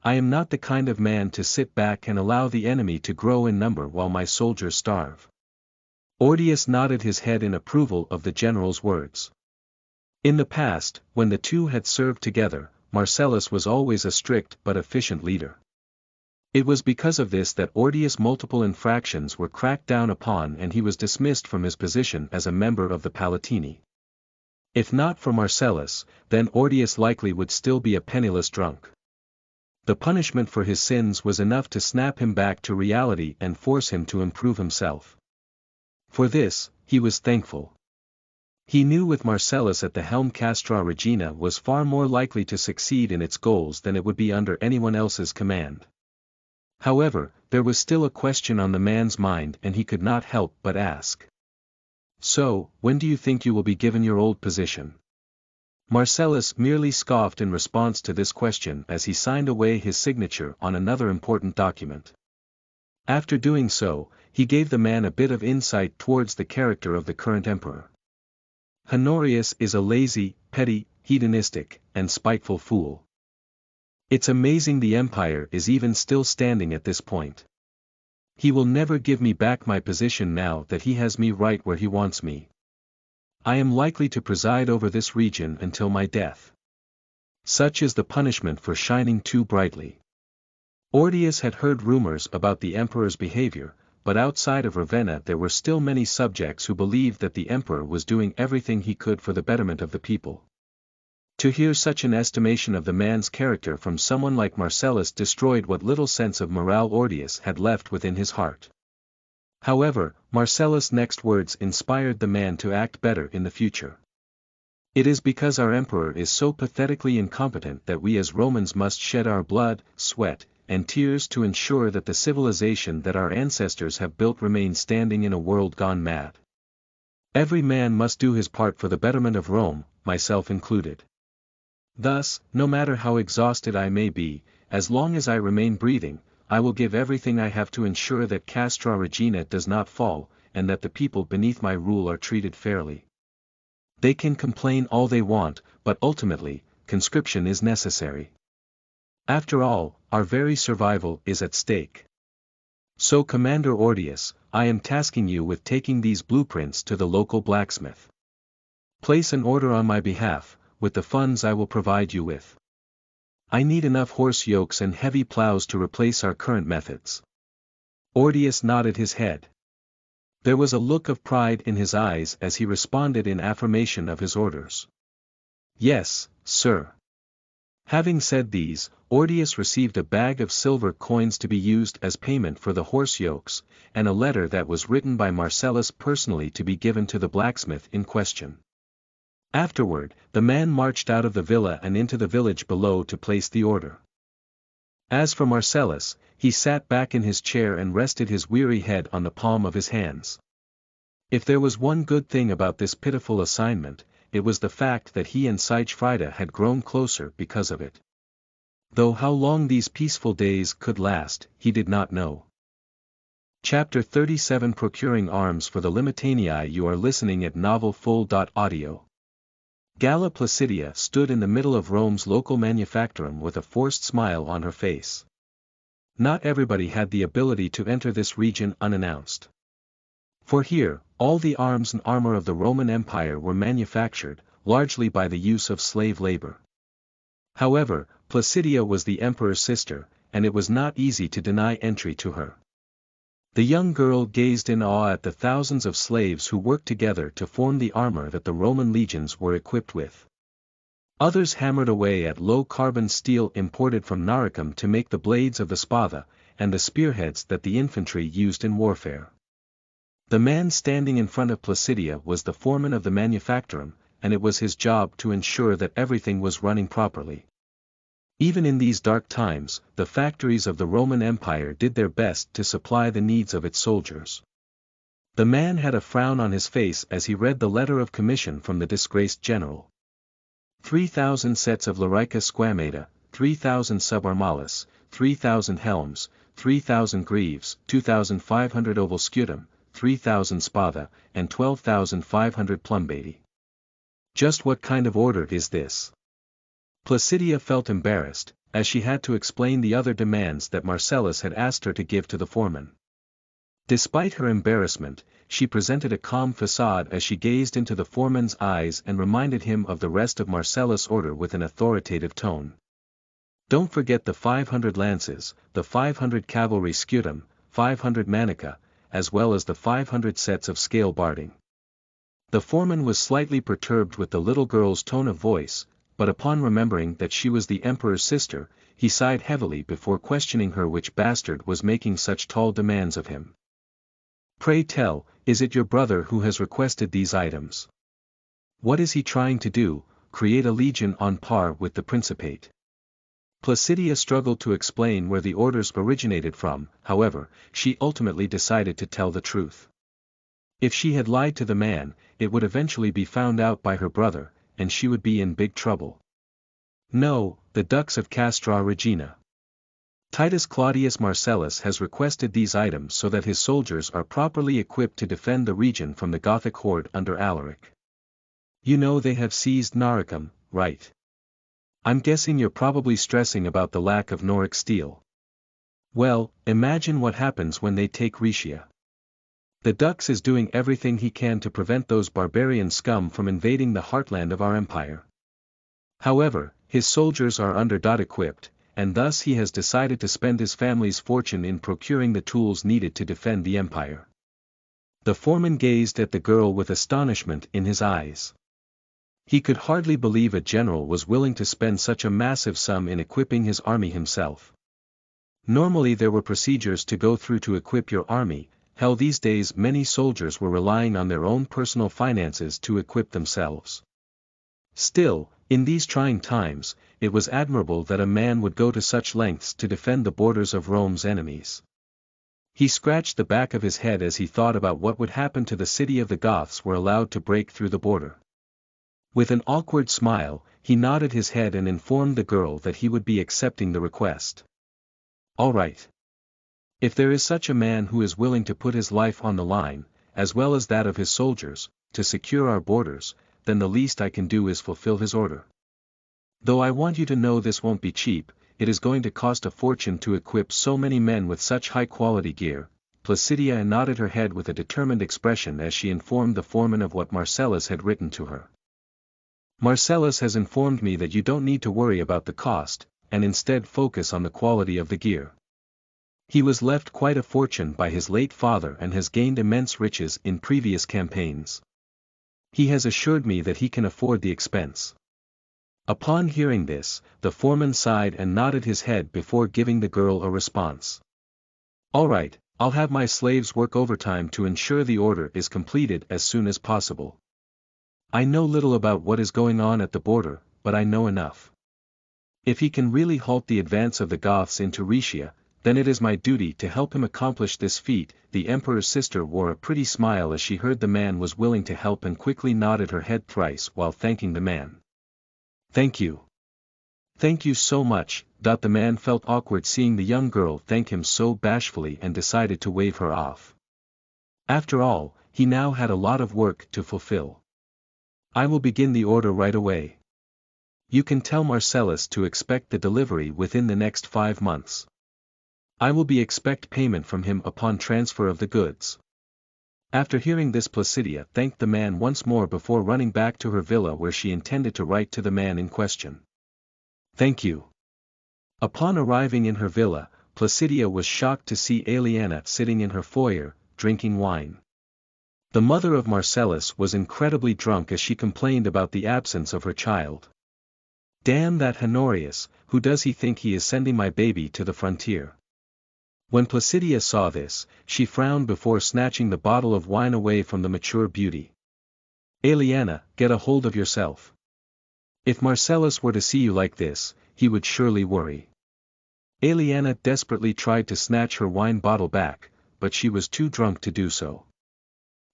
I am not the kind of man to sit back and allow the enemy to grow in number while my soldiers starve. Ordius nodded his head in approval of the general's words. In the past, when the two had served together, Marcellus was always a strict but efficient leader. It was because of this that Ordius' multiple infractions were cracked down upon and he was dismissed from his position as a member of the Palatini. If not for Marcellus, then Ordius likely would still be a penniless drunk. The punishment for his sins was enough to snap him back to reality and force him to improve himself. For this, he was thankful. He knew with Marcellus at the helm Castra Regina was far more likely to succeed in its goals than it would be under anyone else's command. However, there was still a question on the man's mind and he could not help but ask. So, when do you think you will be given your old position? Marcellus merely scoffed in response to this question as he signed away his signature on another important document. After doing so, he gave the man a bit of insight towards the character of the current emperor. Honorius is a lazy, petty, hedonistic, and spiteful fool. It's amazing the empire is even still standing at this point. He will never give me back my position now that he has me right where he wants me. I am likely to preside over this region until my death. Such is the punishment for shining too brightly. Ordius had heard rumors about the emperor's behavior, but outside of Ravenna there were still many subjects who believed that the emperor was doing everything he could for the betterment of the people. To hear such an estimation of the man's character from someone like Marcellus destroyed what little sense of morale Ordius had left within his heart. However, Marcellus' next words inspired the man to act better in the future. It is because our emperor is so pathetically incompetent that we as Romans must shed our blood, sweat, and tears to ensure that the civilization that our ancestors have built remains standing in a world gone mad. Every man must do his part for the betterment of Rome, myself included. Thus, no matter how exhausted I may be, as long as I remain breathing, I will give everything I have to ensure that Castra Regina does not fall, and that the people beneath my rule are treated fairly. They can complain all they want, but ultimately, conscription is necessary. After all, our very survival is at stake. So Commander Ordius, I am tasking you with taking these blueprints to the local blacksmith. Place an order on my behalf, with the funds I will provide you with. I need enough horse yokes and heavy plows to replace our current methods. Ordius nodded his head. There was a look of pride in his eyes as he responded in affirmation of his orders. Yes, sir. Having said these, Ordius received a bag of silver coins to be used as payment for the horse yokes, and a letter that was written by Marcellus personally to be given to the blacksmith in question. Afterward, the man marched out of the villa and into the village below to place the order. As for Marcellus, he sat back in his chair and rested his weary head on the palm of his hands. If there was one good thing about this pitiful assignment, it was the fact that he and Siegfrieda had grown closer because of it. Though how long these peaceful days could last, he did not know. Chapter 37 Procuring Arms for the Limitanii. You are listening at novelfull.audio. Galla Placidia stood in the middle of Rome's local manufactorum with a forced smile on her face. Not everybody had the ability to enter this region unannounced. For here, all the arms and armor of the Roman Empire were manufactured, largely by the use of slave labor. However, Placidia was the emperor's sister, and it was not easy to deny entry to her. The young girl gazed in awe at the thousands of slaves who worked together to form the armor that the Roman legions were equipped with. Others hammered away at low-carbon steel imported from Naricum to make the blades of the spada, and the spearheads that the infantry used in warfare. The man standing in front of Placidia was the foreman of the manufactorum, and it was his job to ensure that everything was running properly. Even in these dark times, the factories of the Roman Empire did their best to supply the needs of its soldiers. The man had a frown on his face as he read the letter of commission from the disgraced general. 3,000 sets of Larica squamata, 3,000 subarmalis, 3,000 helms, 3,000 greaves, 2,500 oval scutum, 3,000 spada, and 12,500 plumbati. Just what kind of order is this? Placidia felt embarrassed, as she had to explain the other demands that Marcellus had asked her to give to the foreman. Despite her embarrassment, she presented a calm facade as she gazed into the foreman's eyes and reminded him of the rest of Marcellus' order with an authoritative tone. Don't forget the 500 lances, the 500 cavalry scutum, 500 manica, as well as the 500 sets of scale barding. The foreman was slightly perturbed with the little girl's tone of voice, but upon remembering that she was the emperor's sister, he sighed heavily before questioning her which bastard was making such tall demands of him. Pray tell, is it your brother who has requested these items? What is he trying to do, create a legion on par with the Principate? Placidia struggled to explain where the orders originated from, however, she ultimately decided to tell the truth. If she had lied to the man, it would eventually be found out by her brother, and she would be in big trouble. No, the ducks of Castra Regina. Titus Claudius Marcellus has requested these items so that his soldiers are properly equipped to defend the region from the Gothic horde under Alaric. You know they have seized Naricum, right? I'm guessing you're probably stressing about the lack of Noric steel. Well, imagine what happens when they take Rhaetia. The Dux is doing everything he can to prevent those barbarian scum from invading the heartland of our empire. However, his soldiers are under-equipped, and thus he has decided to spend his family's fortune in procuring the tools needed to defend the empire. The foreman gazed at the girl with astonishment in his eyes. He could hardly believe a general was willing to spend such a massive sum in equipping his army himself. Normally there were procedures to go through to equip your army. Hell, these days many soldiers were relying on their own personal finances to equip themselves. Still, in these trying times, it was admirable that a man would go to such lengths to defend the borders of Rome's enemies. He scratched the back of his head as he thought about what would happen to the city if the Goths were allowed to break through the border. With an awkward smile, he nodded his head and informed the girl that he would be accepting the request. All right. If there is such a man who is willing to put his life on the line, as well as that of his soldiers, to secure our borders, then the least I can do is fulfill his order. Though I want you to know this won't be cheap, it is going to cost a fortune to equip so many men with such high-quality gear. Placidia nodded her head with a determined expression as she informed the foreman of what Marcellus had written to her. Marcellus has informed me that you don't need to worry about the cost, and instead focus on the quality of the gear. He was left quite a fortune by his late father and has gained immense riches in previous campaigns. He has assured me that he can afford the expense. Upon hearing this, the foreman sighed and nodded his head before giving the girl a response. All right, I'll have my slaves work overtime to ensure the order is completed as soon as possible. I know little about what is going on at the border, but I know enough. If he can really halt the advance of the Goths into Rhaetia, then it is my duty to help him accomplish this feat. The emperor's sister wore a pretty smile as she heard the man was willing to help and quickly nodded her head thrice while thanking the man. Thank you. Thank you so much. The man felt awkward seeing the young girl thank him so bashfully and decided to wave her off. After all, he now had a lot of work to fulfill. I will begin the order right away. You can tell Marcellus to expect the delivery within the next 5 months. I will expect payment from him upon transfer of the goods. After hearing this, Placidia thanked the man once more before running back to her villa where she intended to write to the man in question. Thank you. Upon arriving in her villa, Placidia was shocked to see Aeliana sitting in her foyer, drinking wine. The mother of Marcellus was incredibly drunk as she complained about the absence of her child. Damn that Honorius, who does he think he is sending my baby to the frontier? When Placidia saw this, she frowned before snatching the bottle of wine away from the mature beauty. Aeliana, get a hold of yourself. If Marcellus were to see you like this, he would surely worry. Aeliana desperately tried to snatch her wine bottle back, but she was too drunk to do so.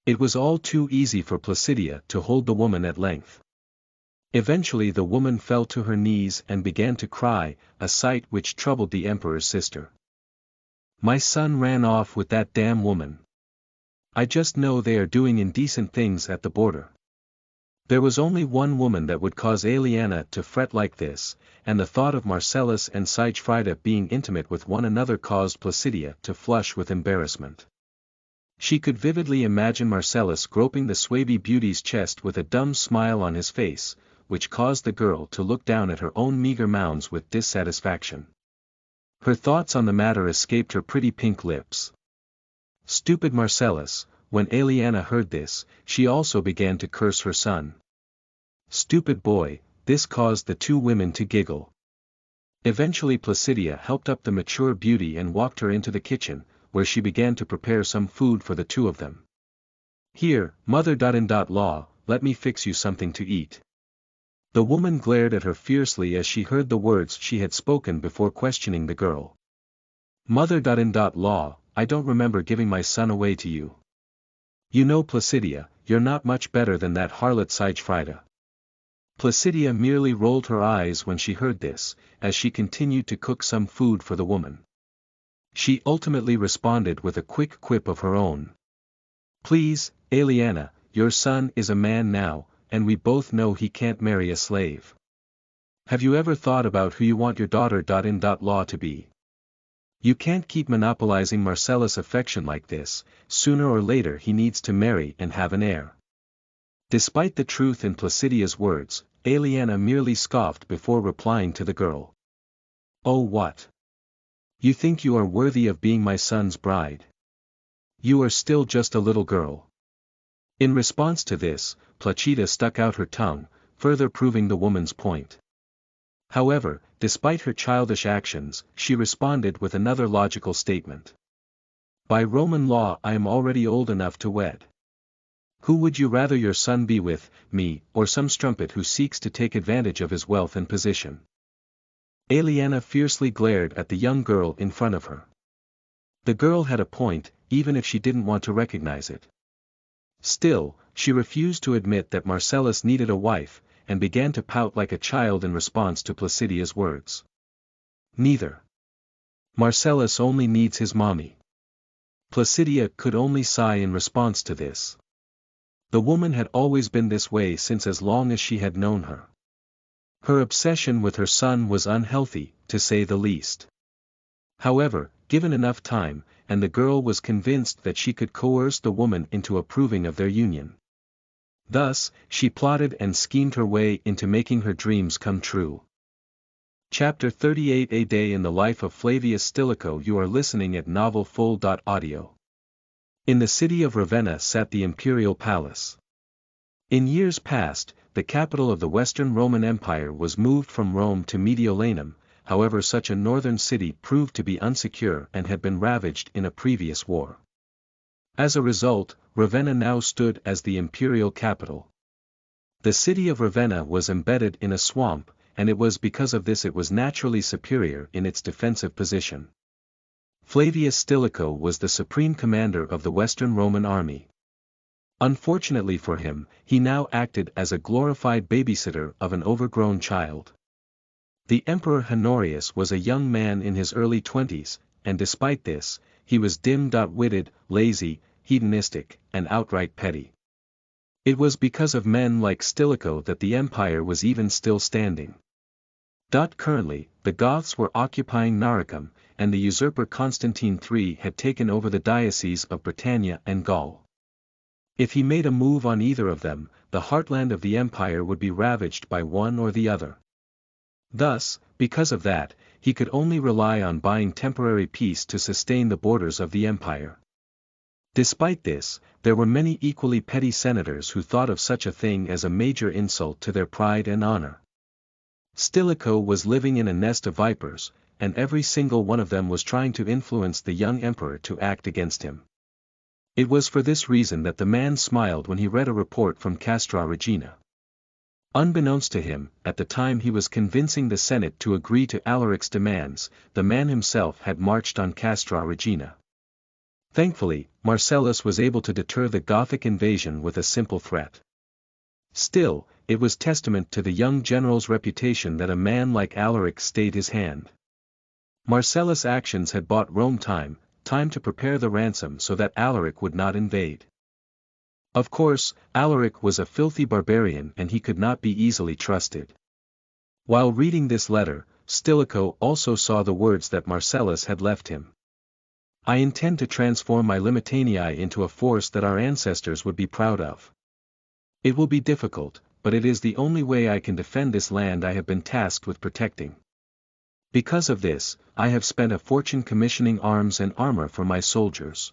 It was all too easy for Placidia to hold the woman at length. Eventually the woman fell to her knees and began to cry, a sight which troubled the emperor's sister. My son ran off with that damn woman. I just know they are doing indecent things at the border. There was only one woman that would cause Aeliana to fret like this, and the thought of Marcellus and Sigefrida being intimate with one another caused Placidia to flush with embarrassment. She could vividly imagine Marcellus groping the Suevi beauty's chest with a dumb smile on his face, which caused the girl to look down at her own meager mounds with dissatisfaction. Her thoughts on the matter escaped her pretty pink lips. Stupid Marcellus. When Aeliana heard this, she also began to curse her son. Stupid boy. This caused the two women to giggle. Eventually Placidia helped up the mature beauty and walked her into the kitchen, where she began to prepare some food for the two of them. Here, mother-in-law, let me fix you something to eat. The woman glared at her fiercely as she heard the words she had spoken before questioning the girl. Mother-in-law, I don't remember giving my son away to you. You know Placidia, you're not much better than that harlot Sigefrida. Placidia merely rolled her eyes when she heard this, as she continued to cook some food for the woman. She ultimately responded with a quick quip of her own. Please, Aeliana, your son is a man now, and we both know he can't marry a slave. Have you ever thought about who you want your daughter-in-law to be? You can't keep monopolizing Marcellus' affection like this. Sooner or later he needs to marry and have an heir. Despite the truth in Placidia's words, Aeliana merely scoffed before replying to the girl. Oh what? You think you are worthy of being my son's bride? You are still just a little girl. In response to this, Placidia stuck out her tongue, further proving the woman's point. However, despite her childish actions, she responded with another logical statement. By Roman law I am already old enough to wed. Who would you rather your son be with, me, or some strumpet who seeks to take advantage of his wealth and position? Aeliana fiercely glared at the young girl in front of her. The girl had a point, even if she didn't want to recognize it. Still, she refused to admit that Marcellus needed a wife, and began to pout like a child in response to Placidia's words. Neither. Marcellus only needs his mommy. Placidia could only sigh in response to this. The woman had always been this way since as long as she had known her. Her obsession with her son was unhealthy, to say the least. However, given enough time, and the girl was convinced that she could coerce the woman into approving of their union. Thus, she plotted and schemed her way into making her dreams come true. Chapter 38 A Day in the Life of Flavius Stilicho. You are listening at novelfull.audio. In the city of Ravenna sat the imperial palace. In years past, the capital of the Western Roman Empire was moved from Rome to Mediolanum. However, such a northern city proved to be unsecure and had been ravaged in a previous war. As a result, Ravenna now stood as the imperial capital. The city of Ravenna was embedded in a swamp, and it was because of this it was naturally superior in its defensive position. Flavius Stilicho was the supreme commander of the Western Roman army. Unfortunately for him, he now acted as a glorified babysitter of an overgrown child. The Emperor Honorius was a young man in his early 20s, and despite this, he was dim-witted, lazy, hedonistic, and outright petty. It was because of men like Stilicho that the empire was even still standing. Currently, the Goths were occupying Noricum, and the usurper Constantine III had taken over the diocese of Britannia and Gaul. If he made a move on either of them, the heartland of the empire would be ravaged by one or the other. Thus, because of that, he could only rely on buying temporary peace to sustain the borders of the empire. Despite this, there were many equally petty senators who thought of such a thing as a major insult to their pride and honor. Stilicho was living in a nest of vipers, and every single one of them was trying to influence the young emperor to act against him. It was for this reason that the man smiled when he read a report from Castra Regina. Unbeknownst to him, at the time he was convincing the Senate to agree to Alaric's demands, the man himself had marched on Castra Regina. Thankfully, Marcellus was able to deter the Gothic invasion with a simple threat. Still, it was testament to the young general's reputation that a man like Alaric stayed his hand. Marcellus' actions had bought Rome time to prepare the ransom so that Alaric would not invade. Of course, Alaric was a filthy barbarian and he could not be easily trusted. While reading this letter, Stilicho also saw the words that Marcellus had left him. I intend to transform my Limitanii into a force that our ancestors would be proud of. It will be difficult, but it is the only way I can defend this land I have been tasked with protecting. Because of this, I have spent a fortune commissioning arms and armor for my soldiers.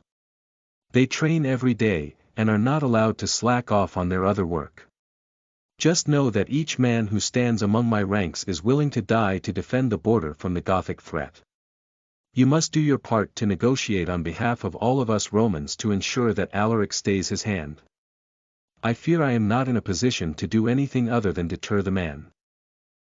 They train every day, and are not allowed to slack off on their other work. Just know that each man who stands among my ranks is willing to die to defend the border from the Gothic threat. You must do your part to negotiate on behalf of all of us Romans to ensure that Alaric stays his hand. I fear I am not in a position to do anything other than deter the man.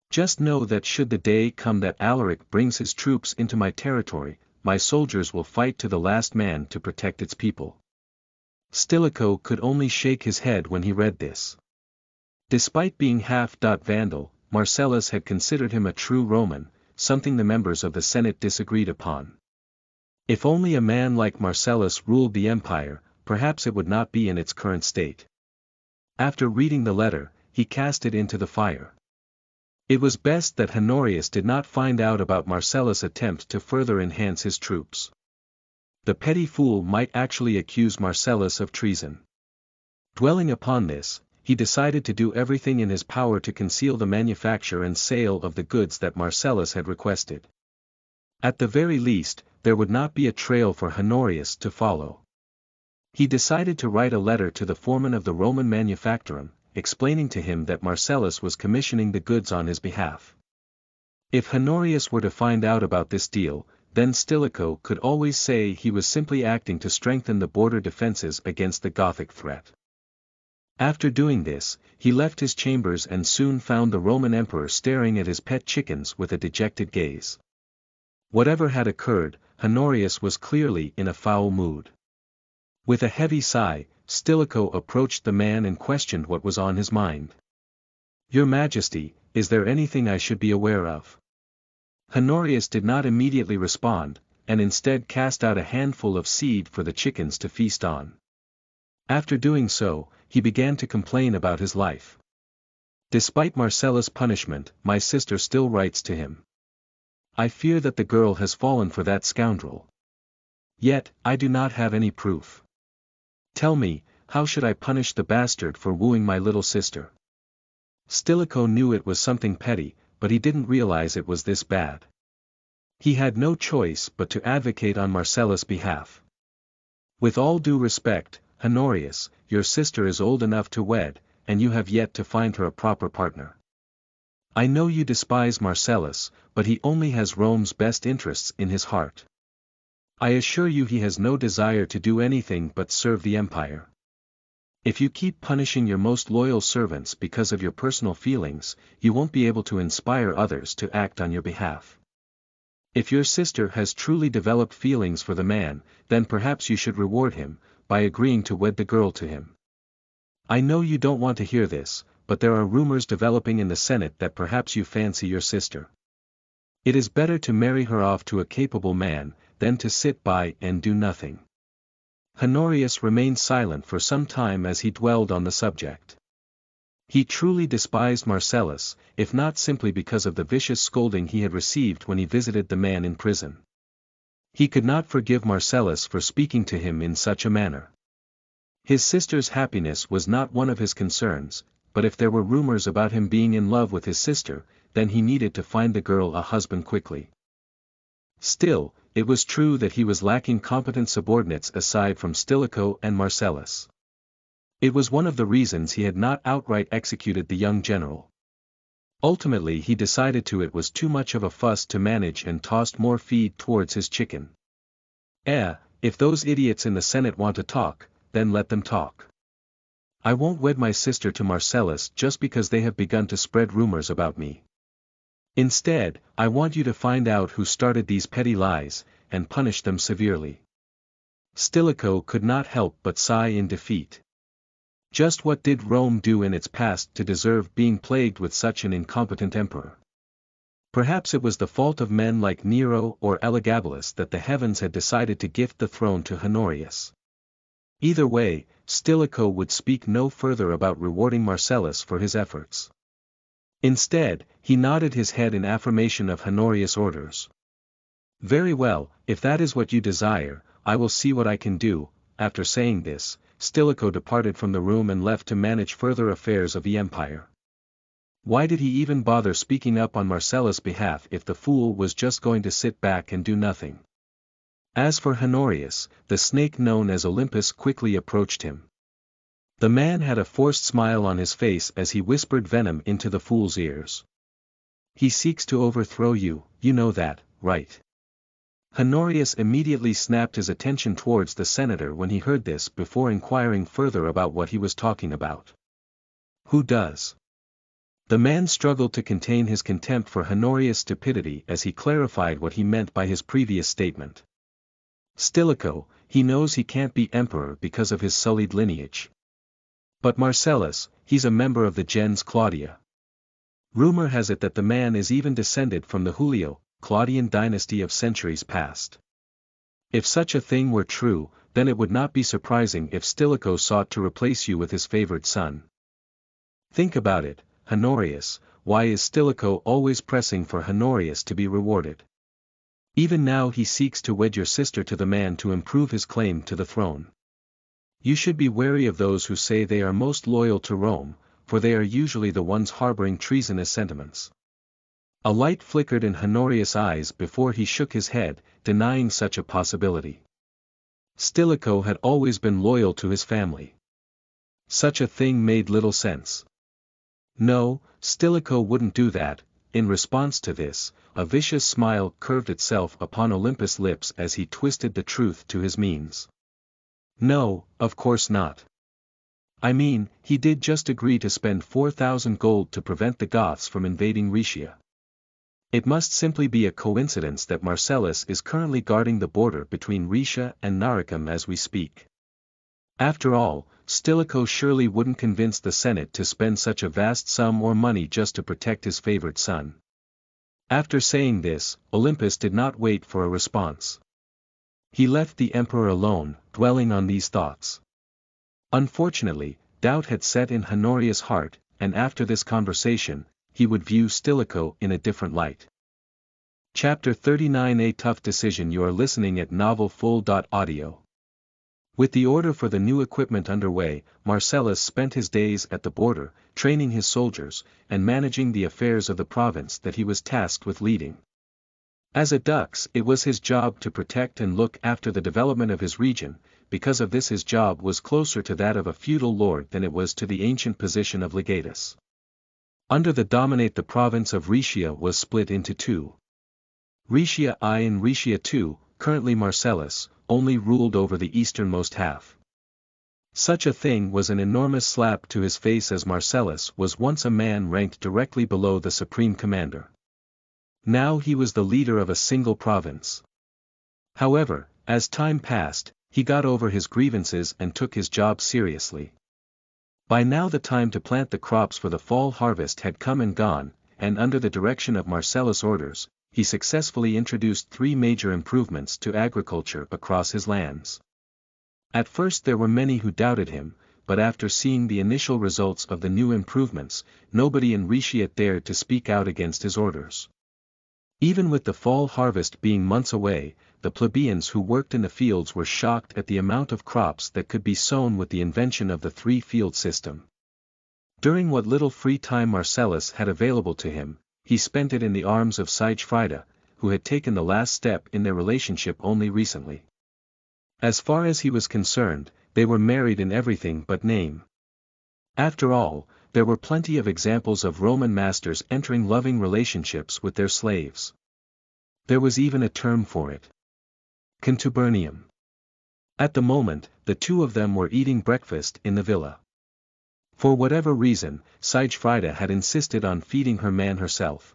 Just know that should the day come that Alaric brings his troops into my territory, my soldiers will fight to the last man to protect its people. Stilicho could only shake his head when he read this. Despite being half-Vandal, Marcellus had considered him a true Roman, something the members of the Senate disagreed upon. If only a man like Marcellus ruled the empire, perhaps it would not be in its current state. After reading the letter, he cast it into the fire. It was best that Honorius did not find out about Marcellus' attempt to further enhance his troops. The petty fool might actually accuse Marcellus of treason. Dwelling upon this, he decided to do everything in his power to conceal the manufacture and sale of the goods that Marcellus had requested. At the very least, there would not be a trail for Honorius to follow. He decided to write a letter to the foreman of the Roman manufactorum, explaining to him that Marcellus was commissioning the goods on his behalf. If Honorius were to find out about this deal, then Stilicho could always say he was simply acting to strengthen the border defenses against the Gothic threat. After doing this, he left his chambers and soon found the Roman emperor staring at his pet chickens with a dejected gaze. Whatever had occurred, Honorius was clearly in a foul mood. With a heavy sigh, Stilicho approached the man and questioned what was on his mind. "Your Majesty, is there anything I should be aware of?" Honorius did not immediately respond, and instead cast out a handful of seed for the chickens to feast on. After doing so, he began to complain about his life. "Despite Marcellus' punishment, my sister still writes to him. I fear that the girl has fallen for that scoundrel. Yet, I do not have any proof. Tell me, how should I punish the bastard for wooing my little sister?" Stilicho knew it was something petty, but he didn't realize it was this bad. He had no choice but to advocate on Marcellus' behalf. "With all due respect, Honorius, your sister is old enough to wed, and you have yet to find her a proper partner. I know you despise Marcellus, but he only has Rome's best interests in his heart. I assure you he has no desire to do anything but serve the empire. If you keep punishing your most loyal servants because of your personal feelings, you won't be able to inspire others to act on your behalf. If your sister has truly developed feelings for the man, then perhaps you should reward him, by agreeing to wed the girl to him. I know you don't want to hear this, but there are rumors developing in the Senate that perhaps you fancy your sister. It is better to marry her off to a capable man, than to sit by and do nothing." Honorius remained silent for some time as he dwelled on the subject. He truly despised Marcellus, if not simply because of the vicious scolding he had received when he visited the man in prison. He could not forgive Marcellus for speaking to him in such a manner. His sister's happiness was not one of his concerns, but if there were rumors about him being in love with his sister, then he needed to find the girl a husband quickly. Still, it was true that he was lacking competent subordinates aside from Stilicho and Marcellus. It was one of the reasons he had not outright executed the young general. Ultimately he decided it was too much of a fuss to manage and tossed more feed towards his chicken. If those idiots in the Senate want to talk, then let them talk. I won't wed my sister to Marcellus just because they have begun to spread rumors about me. Instead, I want you to find out who started these petty lies, and punish them severely." Stilicho could not help but sigh in defeat. Just what did Rome do in its past to deserve being plagued with such an incompetent emperor? Perhaps it was the fault of men like Nero or Elagabalus that the heavens had decided to gift the throne to Honorius. Either way, Stilicho would speak no further about rewarding Marcellus for his efforts. Instead, he nodded his head in affirmation of Honorius' orders. "Very well, if that is what you desire, I will see what I can do." After saying this, Stilicho departed from the room and left to manage further affairs of the empire. Why did he even bother speaking up on Marcellus' behalf if the fool was just going to sit back and do nothing? As for Honorius, the snake known as Olympus quickly approached him. The man had a forced smile on his face as he whispered venom into the fool's ears. "He seeks to overthrow you, you know that, right?" Honorius immediately snapped his attention towards the senator when he heard this before inquiring further about what he was talking about. "Who does?" The man struggled to contain his contempt for Honorius' stupidity as he clarified what he meant by his previous statement. "Stilicho, he knows he can't be emperor because of his sullied lineage. But Marcellus, he's a member of the gens Claudia. Rumor has it that the man is even descended from the Julio-Claudian dynasty of centuries past. If such a thing were true, then it would not be surprising if Stilicho sought to replace you with his favored son. Think about it, Honorius, why is Stilicho always pressing for Honorius to be rewarded? Even now he seeks to wed your sister to the man to improve his claim to the throne. You should be wary of those who say they are most loyal to Rome, for they are usually the ones harboring treasonous sentiments." A light flickered in Honorius' eyes before he shook his head, denying such a possibility. Stilicho had always been loyal to his family. Such a thing made little sense. No, Stilicho wouldn't do that. In response to this, a vicious smile curved itself upon Olympus' lips as he twisted the truth to his means. "No, of course not. I mean, he did just agree to spend 4,000 gold to prevent the Goths from invading Rhaetia. It must simply be a coincidence that Marcellus is currently guarding the border between Rhaetia and Naricum as we speak. After all, Stilicho surely wouldn't convince the Senate to spend such a vast sum or money just to protect his favorite son. After saying this, Olympus did not wait for a response. He left the emperor alone, dwelling on these thoughts. Unfortunately, doubt had set in Honorius' heart, and after this conversation, he would view Stilicho in a different light. Chapter 39, A Tough Decision. You are listening at novelfull.audio. With the order for the new equipment underway, Marcellus spent his days at the border, training his soldiers, and managing the affairs of the province that he was tasked with leading. As a dux, it was his job to protect and look after the development of his region. Because of this his job was closer to that of a feudal lord than it was to the ancient position of legatus. Under the dominate the province of Rhaetia was split into two. Rhaetia I and Rhaetia II, currently Marcellus, only ruled over the easternmost half. Such a thing was an enormous slap to his face, as Marcellus was once a man ranked directly below the supreme commander. Now he was the leader of a single province. However, as time passed, he got over his grievances and took his job seriously. By now the time to plant the crops for the fall harvest had come and gone, and under the direction of Marcellus' orders, he successfully introduced 3 major improvements to agriculture across his lands. At first there were many who doubted him, but after seeing the initial results of the new improvements, nobody in Rhaetia dared to speak out against his orders. Even with the fall harvest being months away, the plebeians who worked in the fields were shocked at the amount of crops that could be sown with the invention of the 3-field system. During what little free time Marcellus had available to him, he spent it in the arms of Sigefrida, who had taken the last step in their relationship only recently. As far as he was concerned, they were married in everything but name. After all, there were plenty of examples of Roman masters entering loving relationships with their slaves. There was even a term for it: contubernium. At the moment, the two of them were eating breakfast in the villa. For whatever reason, Sigefrida had insisted on feeding her man herself.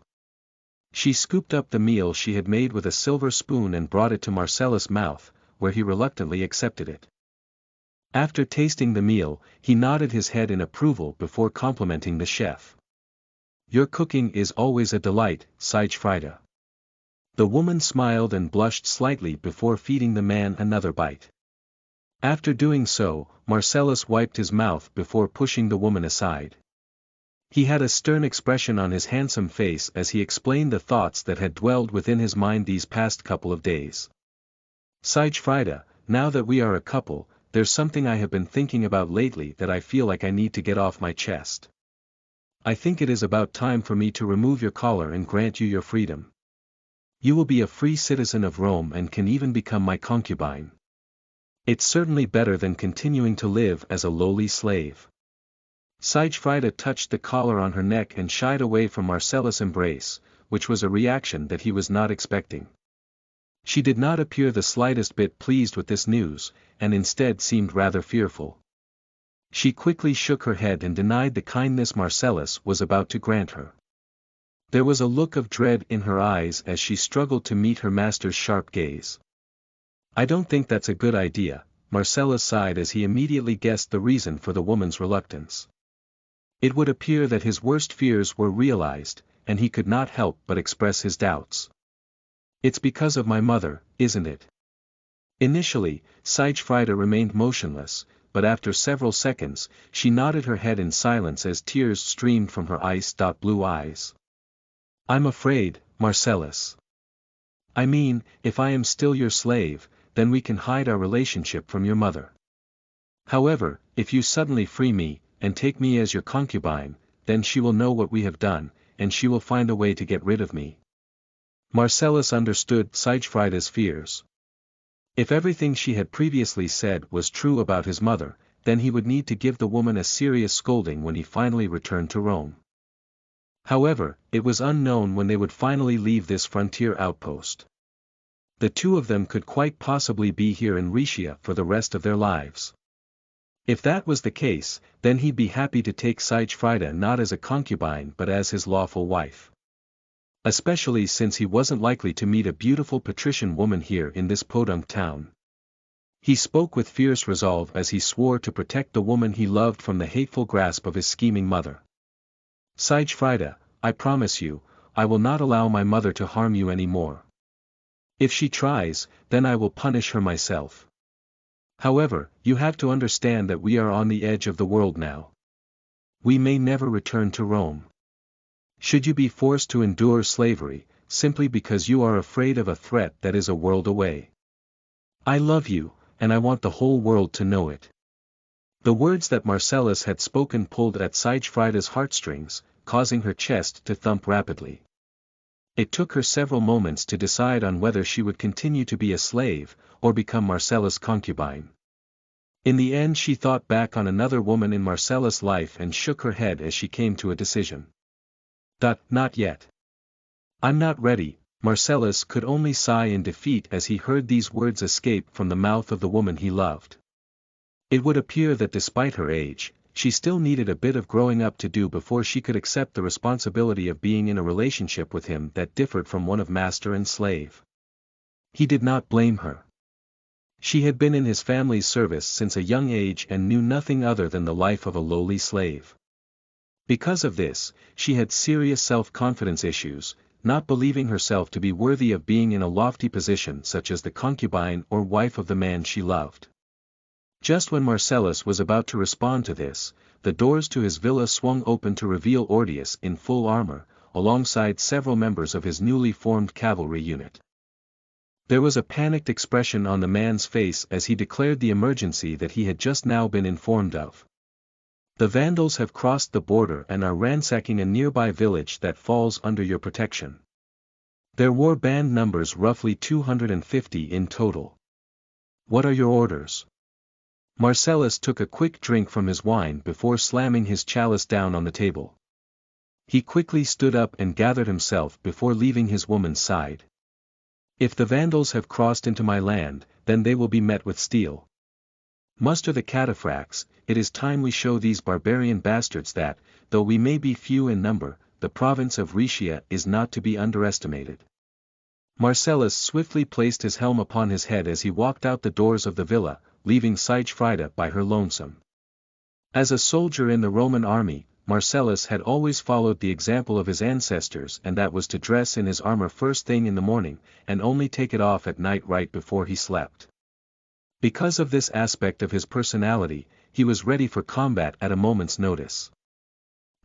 She scooped up the meal she had made with a silver spoon and brought it to Marcellus' mouth, where he reluctantly accepted it. After tasting the meal, he nodded his head in approval before complimenting the chef. "Your cooking is always a delight, Sigefrida." The woman smiled and blushed slightly before feeding the man another bite. After doing so, Marcellus wiped his mouth before pushing the woman aside. He had a stern expression on his handsome face as he explained the thoughts that had dwelled within his mind these past couple of days. "Sigefrida, now that we are a couple, there's something I have been thinking about lately that I feel like I need to get off my chest. I think it is about time for me to remove your collar and grant you your freedom. You will be a free citizen of Rome and can even become my concubine. It's certainly better than continuing to live as a lowly slave." Sigefrida touched the collar on her neck and shied away from Marcellus' embrace, which was a reaction that he was not expecting. She did not appear the slightest bit pleased with this news, and instead seemed rather fearful. She quickly shook her head and denied the kindness Marcellus was about to grant her. There was a look of dread in her eyes as she struggled to meet her master's sharp gaze. "I don't think that's a good idea," Marcellus sighed as he immediately guessed the reason for the woman's reluctance. It would appear that his worst fears were realized, and he could not help but express his doubts. "It's because of my mother, isn't it?" Initially, Sigefrida remained motionless, but after several seconds, she nodded her head in silence as tears streamed from her ice-blue eyes. "I'm afraid, Marcellus. I mean, if I am still your slave, then we can hide our relationship from your mother. However, if you suddenly free me, and take me as your concubine, then she will know what we have done, and she will find a way to get rid of me." Marcellus understood Sigefrida's fears. If everything she had previously said was true about his mother, then he would need to give the woman a serious scolding when he finally returned to Rome. However, it was unknown when they would finally leave this frontier outpost. The two of them could quite possibly be here in Rhaetia for the rest of their lives. If that was the case, then he'd be happy to take Siegfrieda not as a concubine but as his lawful wife. Especially since he wasn't likely to meet a beautiful patrician woman here in this podunk town. He spoke with fierce resolve as he swore to protect the woman he loved from the hateful grasp of his scheming mother. Siegfrieda, I promise you, I will not allow my mother to harm you any more. If she tries, then I will punish her myself. However, you have to understand that we are on the edge of the world now. We may never return to Rome. Should you be forced to endure slavery, simply because you are afraid of a threat that is a world away? I love you, and I want the whole world to know it. The words that Marcellus had spoken pulled at Siegfrieda's heartstrings, causing her chest to thump rapidly. It took her several moments to decide on whether she would continue to be a slave, or become Marcellus' concubine. In the end she thought back on another woman in Marcellus' life and shook her head as she came to a decision. Not yet. I'm not ready. Marcellus could only sigh in defeat as he heard these words escape from the mouth of the woman he loved. It would appear that despite her age, she still needed a bit of growing up to do before she could accept the responsibility of being in a relationship with him that differed from one of master and slave. He did not blame her. She had been in his family's service since a young age and knew nothing other than the life of a lowly slave. Because of this, she had serious self-confidence issues, not believing herself to be worthy of being in a lofty position such as the concubine or wife of the man she loved. Just when Marcellus was about to respond to this, the doors to his villa swung open to reveal Ordius in full armor, alongside several members of his newly formed cavalry unit. There was a panicked expression on the man's face as he declared the emergency that he had just now been informed of. The Vandals have crossed the border and are ransacking a nearby village that falls under your protection. Their war band numbers roughly 250 in total. What are your orders? Marcellus took a quick drink from his wine before slamming his chalice down on the table. He quickly stood up and gathered himself before leaving his woman's side. If the Vandals have crossed into my land, then they will be met with steel. Muster the cataphracts. It is time we show these barbarian bastards that, though we may be few in number, the province of Rhaetia is not to be underestimated. Marcellus swiftly placed his helm upon his head as he walked out the doors of the villa, leaving Siegfrieda by her lonesome. As a soldier in the Roman army, Marcellus had always followed the example of his ancestors, and that was to dress in his armor first thing in the morning, and only take it off at night right before he slept. Because of this aspect of his personality, he was ready for combat at a moment's notice.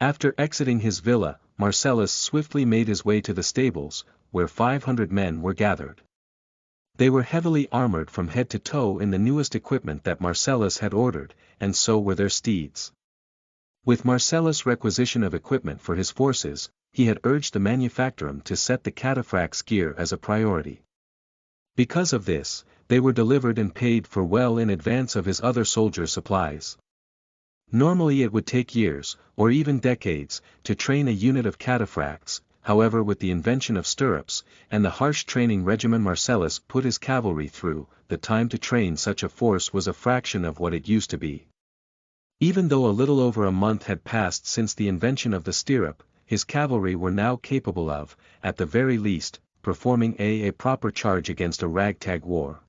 After exiting his villa, Marcellus swiftly made his way to the stables, where 500 men were gathered. They were heavily armored from head to toe in the newest equipment that Marcellus had ordered, and so were their steeds. With Marcellus' requisition of equipment for his forces, he had urged the manufacturer to set the cataphracts' gear as a priority. Because of this, they were delivered and paid for well in advance of his other soldier supplies. Normally it would take years, or even decades, to train a unit of cataphracts. However, with the invention of stirrups, and the harsh training regimen Marcellus put his cavalry through, the time to train such a force was a fraction of what it used to be. Even though a little over a month had passed since the invention of the stirrup, his cavalry were now capable of, at the very least, performing a proper charge against a ragtag war.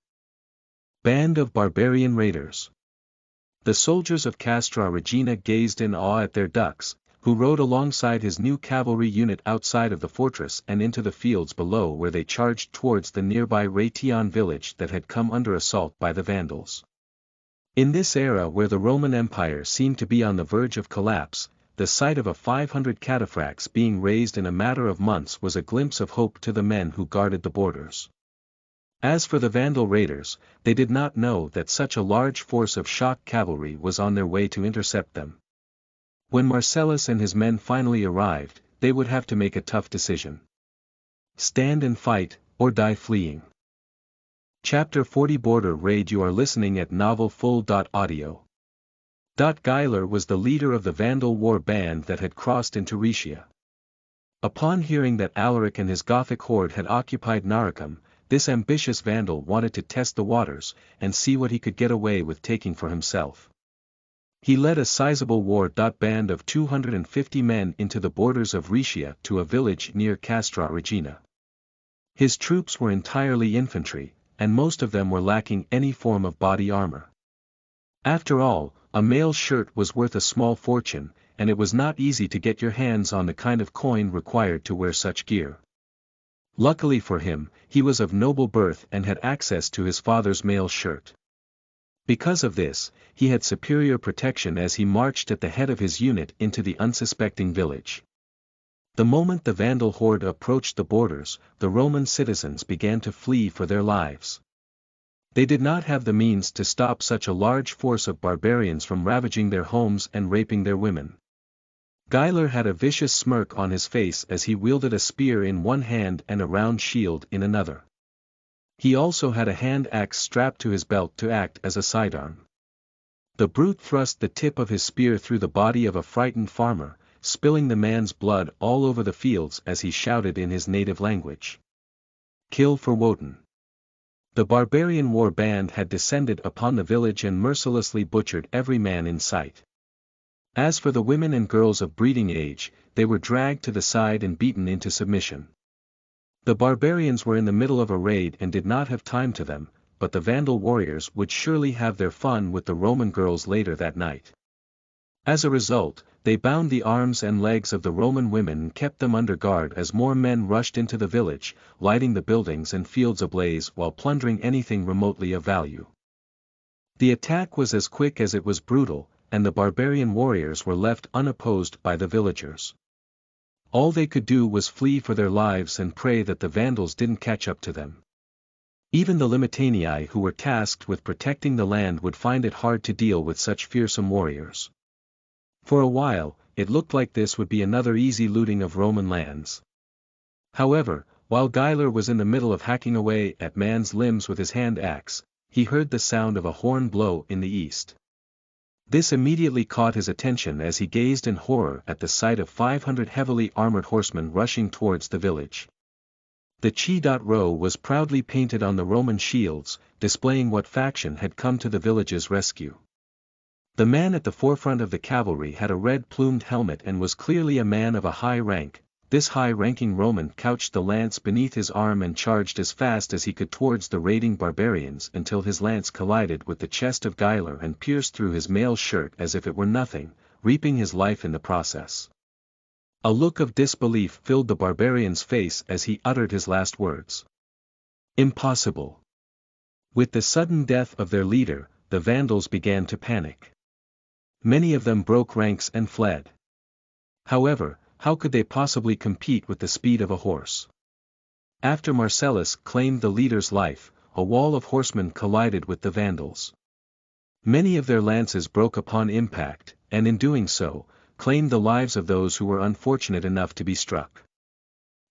Band of barbarian raiders. The soldiers of Castra Regina gazed in awe at their ducks, who rode alongside his new cavalry unit outside of the fortress and into the fields below, where they charged towards the nearby Rhaetion village that had come under assault by the Vandals. In this era where the Roman Empire seemed to be on the verge of collapse, the sight of a 500 cataphracts being raised in a matter of months was a glimpse of hope to the men who guarded the borders. As for the Vandal raiders, they did not know that such a large force of shock cavalry was on their way to intercept them. When Marcellus and his men finally arrived, they would have to make a tough decision. Stand and fight, or die fleeing. Chapter 40 Border Raid. You are listening at novelfull.audio. Geiler was the leader of the Vandal war band that had crossed into Rhaetia. Upon hearing that Alaric and his Gothic horde had occupied Naricum, this ambitious Vandal wanted to test the waters, and see what he could get away with taking for himself. He led a sizable band of 250 men into the borders of Rhaetia to a village near Castra Regina. His troops were entirely infantry, and most of them were lacking any form of body armor. After all, a mail shirt was worth a small fortune, and it was not easy to get your hands on the kind of coin required to wear such gear. Luckily for him, he was of noble birth and had access to his father's mail shirt. Because of this, he had superior protection as he marched at the head of his unit into the unsuspecting village. The moment the Vandal horde approached the borders, the Roman citizens began to flee for their lives. They did not have the means to stop such a large force of barbarians from ravaging their homes and raping their women. Geiler had a vicious smirk on his face as he wielded a spear in one hand and a round shield in another. He also had a hand axe strapped to his belt to act as a sidearm. The brute thrust the tip of his spear through the body of a frightened farmer, spilling the man's blood all over the fields as he shouted in his native language. "Kill for Woden." The barbarian war band had descended upon the village and mercilessly butchered every man in sight. As for the women and girls of breeding age, they were dragged to the side and beaten into submission. The barbarians were in the middle of a raid and did not have time to them, but the Vandal warriors would surely have their fun with the Roman girls later that night. As a result, they bound the arms and legs of the Roman women and kept them under guard as more men rushed into the village, lighting the buildings and fields ablaze while plundering anything remotely of value. The attack was as quick as it was brutal, and the barbarian warriors were left unopposed by the villagers. All they could do was flee for their lives and pray that the Vandals didn't catch up to them. Even the Limitanii who were tasked with protecting the land would find it hard to deal with such fearsome warriors. For a while, it looked like this would be another easy looting of Roman lands. However, while Geiler was in the middle of hacking away at man's limbs with his hand axe, he heard the sound of a horn blow in the east. This immediately caught his attention as he gazed in horror at the sight of 500 heavily armored horsemen rushing towards the village. The Chi.Rho was proudly painted on the Roman shields, displaying what faction had come to the village's rescue. The man at the forefront of the cavalry had a red-plumed helmet and was clearly a man of a high rank. This high-ranking Roman couched the lance beneath his arm and charged as fast as he could towards the raiding barbarians until his lance collided with the chest of Geiler and pierced through his mail shirt as if it were nothing, reaping his life in the process. A look of disbelief filled the barbarian's face as he uttered his last words. Impossible. With the sudden death of their leader, the Vandals began to panic. Many of them broke ranks and fled. However, how could they possibly compete with the speed of a horse? After Marcellus claimed the leader's life, a wall of horsemen collided with the Vandals. Many of their lances broke upon impact, and in doing so, claimed the lives of those who were unfortunate enough to be struck.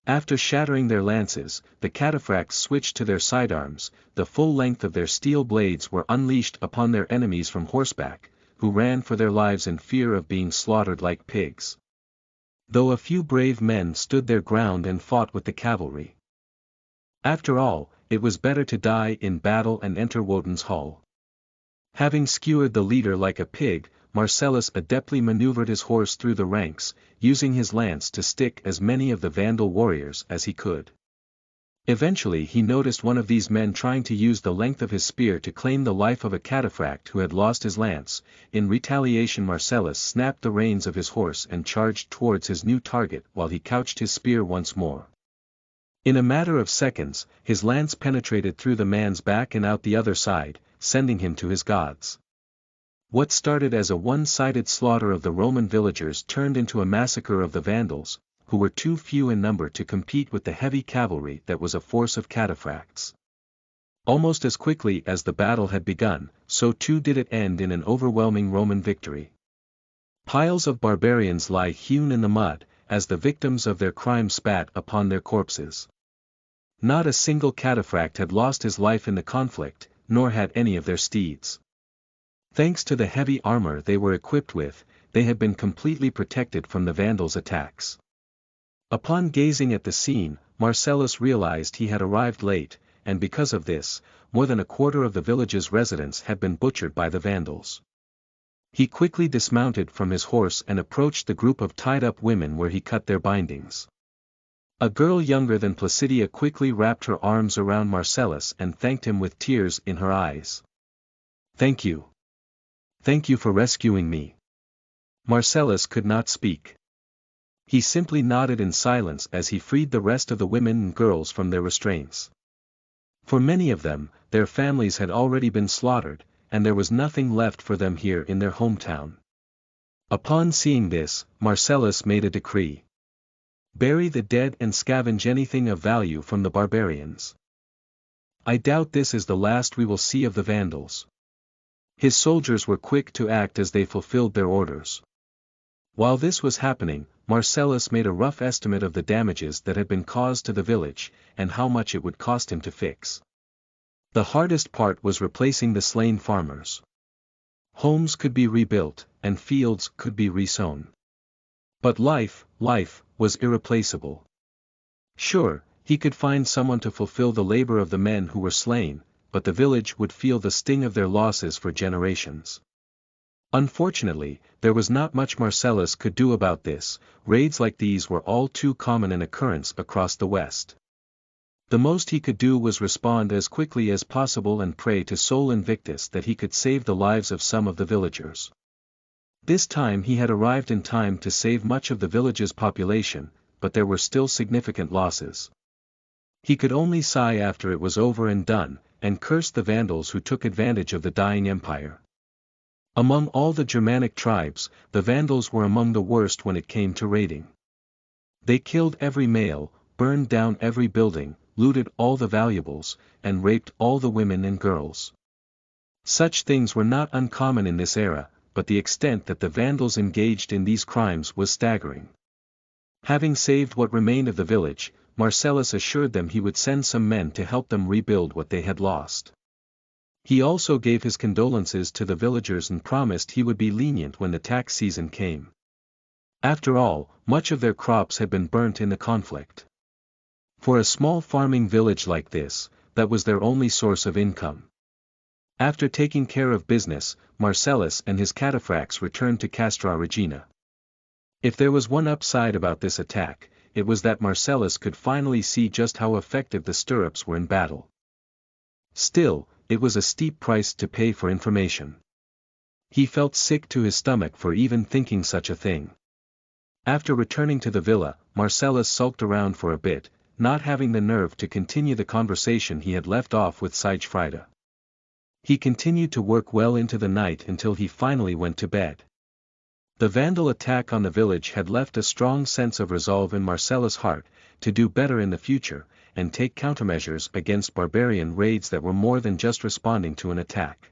After shattering their lances, the cataphracts switched to their sidearms. The full length of their steel blades were unleashed upon their enemies from horseback, who ran for their lives in fear of being slaughtered like pigs. Though a few brave men stood their ground and fought with the cavalry. After all, it was better to die in battle and enter Woden's hall. Having skewered the leader like a pig, Marcellus adeptly maneuvered his horse through the ranks, using his lance to stick as many of the Vandal warriors as he could. Eventually he noticed one of these men trying to use the length of his spear to claim the life of a cataphract who had lost his lance. In retaliation Marcellus snapped the reins of his horse and charged towards his new target while he couched his spear once more. In a matter of seconds, his lance penetrated through the man's back and out the other side, sending him to his gods. What started as a one-sided slaughter of the Roman villagers turned into a massacre of the Vandals, who were too few in number to compete with the heavy cavalry that was a force of cataphracts. Almost as quickly as the battle had begun, so too did it end in an overwhelming Roman victory. Piles of barbarians lie hewn in the mud, as the victims of their crime spat upon their corpses. Not a single cataphract had lost his life in the conflict, nor had any of their steeds. Thanks to the heavy armor they were equipped with, they had been completely protected from the Vandals' attacks. Upon gazing at the scene, Marcellus realized he had arrived late, and because of this, more than a quarter of the village's residents had been butchered by the Vandals. He quickly dismounted from his horse and approached the group of tied-up women where he cut their bindings. A girl younger than Placidia quickly wrapped her arms around Marcellus and thanked him with tears in her eyes. "Thank you. Thank you for rescuing me." Marcellus could not speak. He simply nodded in silence as he freed the rest of the women and girls from their restraints. For many of them, their families had already been slaughtered, and there was nothing left for them here in their hometown. Upon seeing this, Marcellus made a decree. "Bury the dead and scavenge anything of value from the barbarians. I doubt this is the last we will see of the Vandals." His soldiers were quick to act as they fulfilled their orders. While this was happening, Marcellus made a rough estimate of the damages that had been caused to the village, and how much it would cost him to fix. The hardest part was replacing the slain farmers. Homes could be rebuilt, and fields could be resown. But life was irreplaceable. Sure, he could find someone to fulfill the labor of the men who were slain, but the village would feel the sting of their losses for generations. Unfortunately, there was not much Marcellus could do about this. Raids like these were all too common an occurrence across the West. The most he could do was respond as quickly as possible and pray to Sol Invictus that he could save the lives of some of the villagers. This time he had arrived in time to save much of the village's population, but there were still significant losses. He could only sigh after it was over and done, and curse the Vandals who took advantage of the dying empire. Among all the Germanic tribes, the Vandals were among the worst when it came to raiding. They killed every male, burned down every building, looted all the valuables, and raped all the women and girls. Such things were not uncommon in this era, but the extent that the Vandals engaged in these crimes was staggering. Having saved what remained of the village, Marcellus assured them he would send some men to help them rebuild what they had lost. He also gave his condolences to the villagers and promised he would be lenient when the tax season came. After all, much of their crops had been burnt in the conflict. For a small farming village like this, that was their only source of income. After taking care of business, Marcellus and his cataphracts returned to Castra Regina. If there was one upside about this attack, it was that Marcellus could finally see just how effective the stirrups were in battle. Still, it was a steep price to pay for information. He felt sick to his stomach for even thinking such a thing. After returning to the villa, Marcellus sulked around for a bit, not having the nerve to continue the conversation he had left off with Sigefrida. He continued to work well into the night until he finally went to bed. The Vandal attack on the village had left a strong sense of resolve in Marcellus' heart, to do better in the future, and take countermeasures against barbarian raids that were more than just responding to an attack.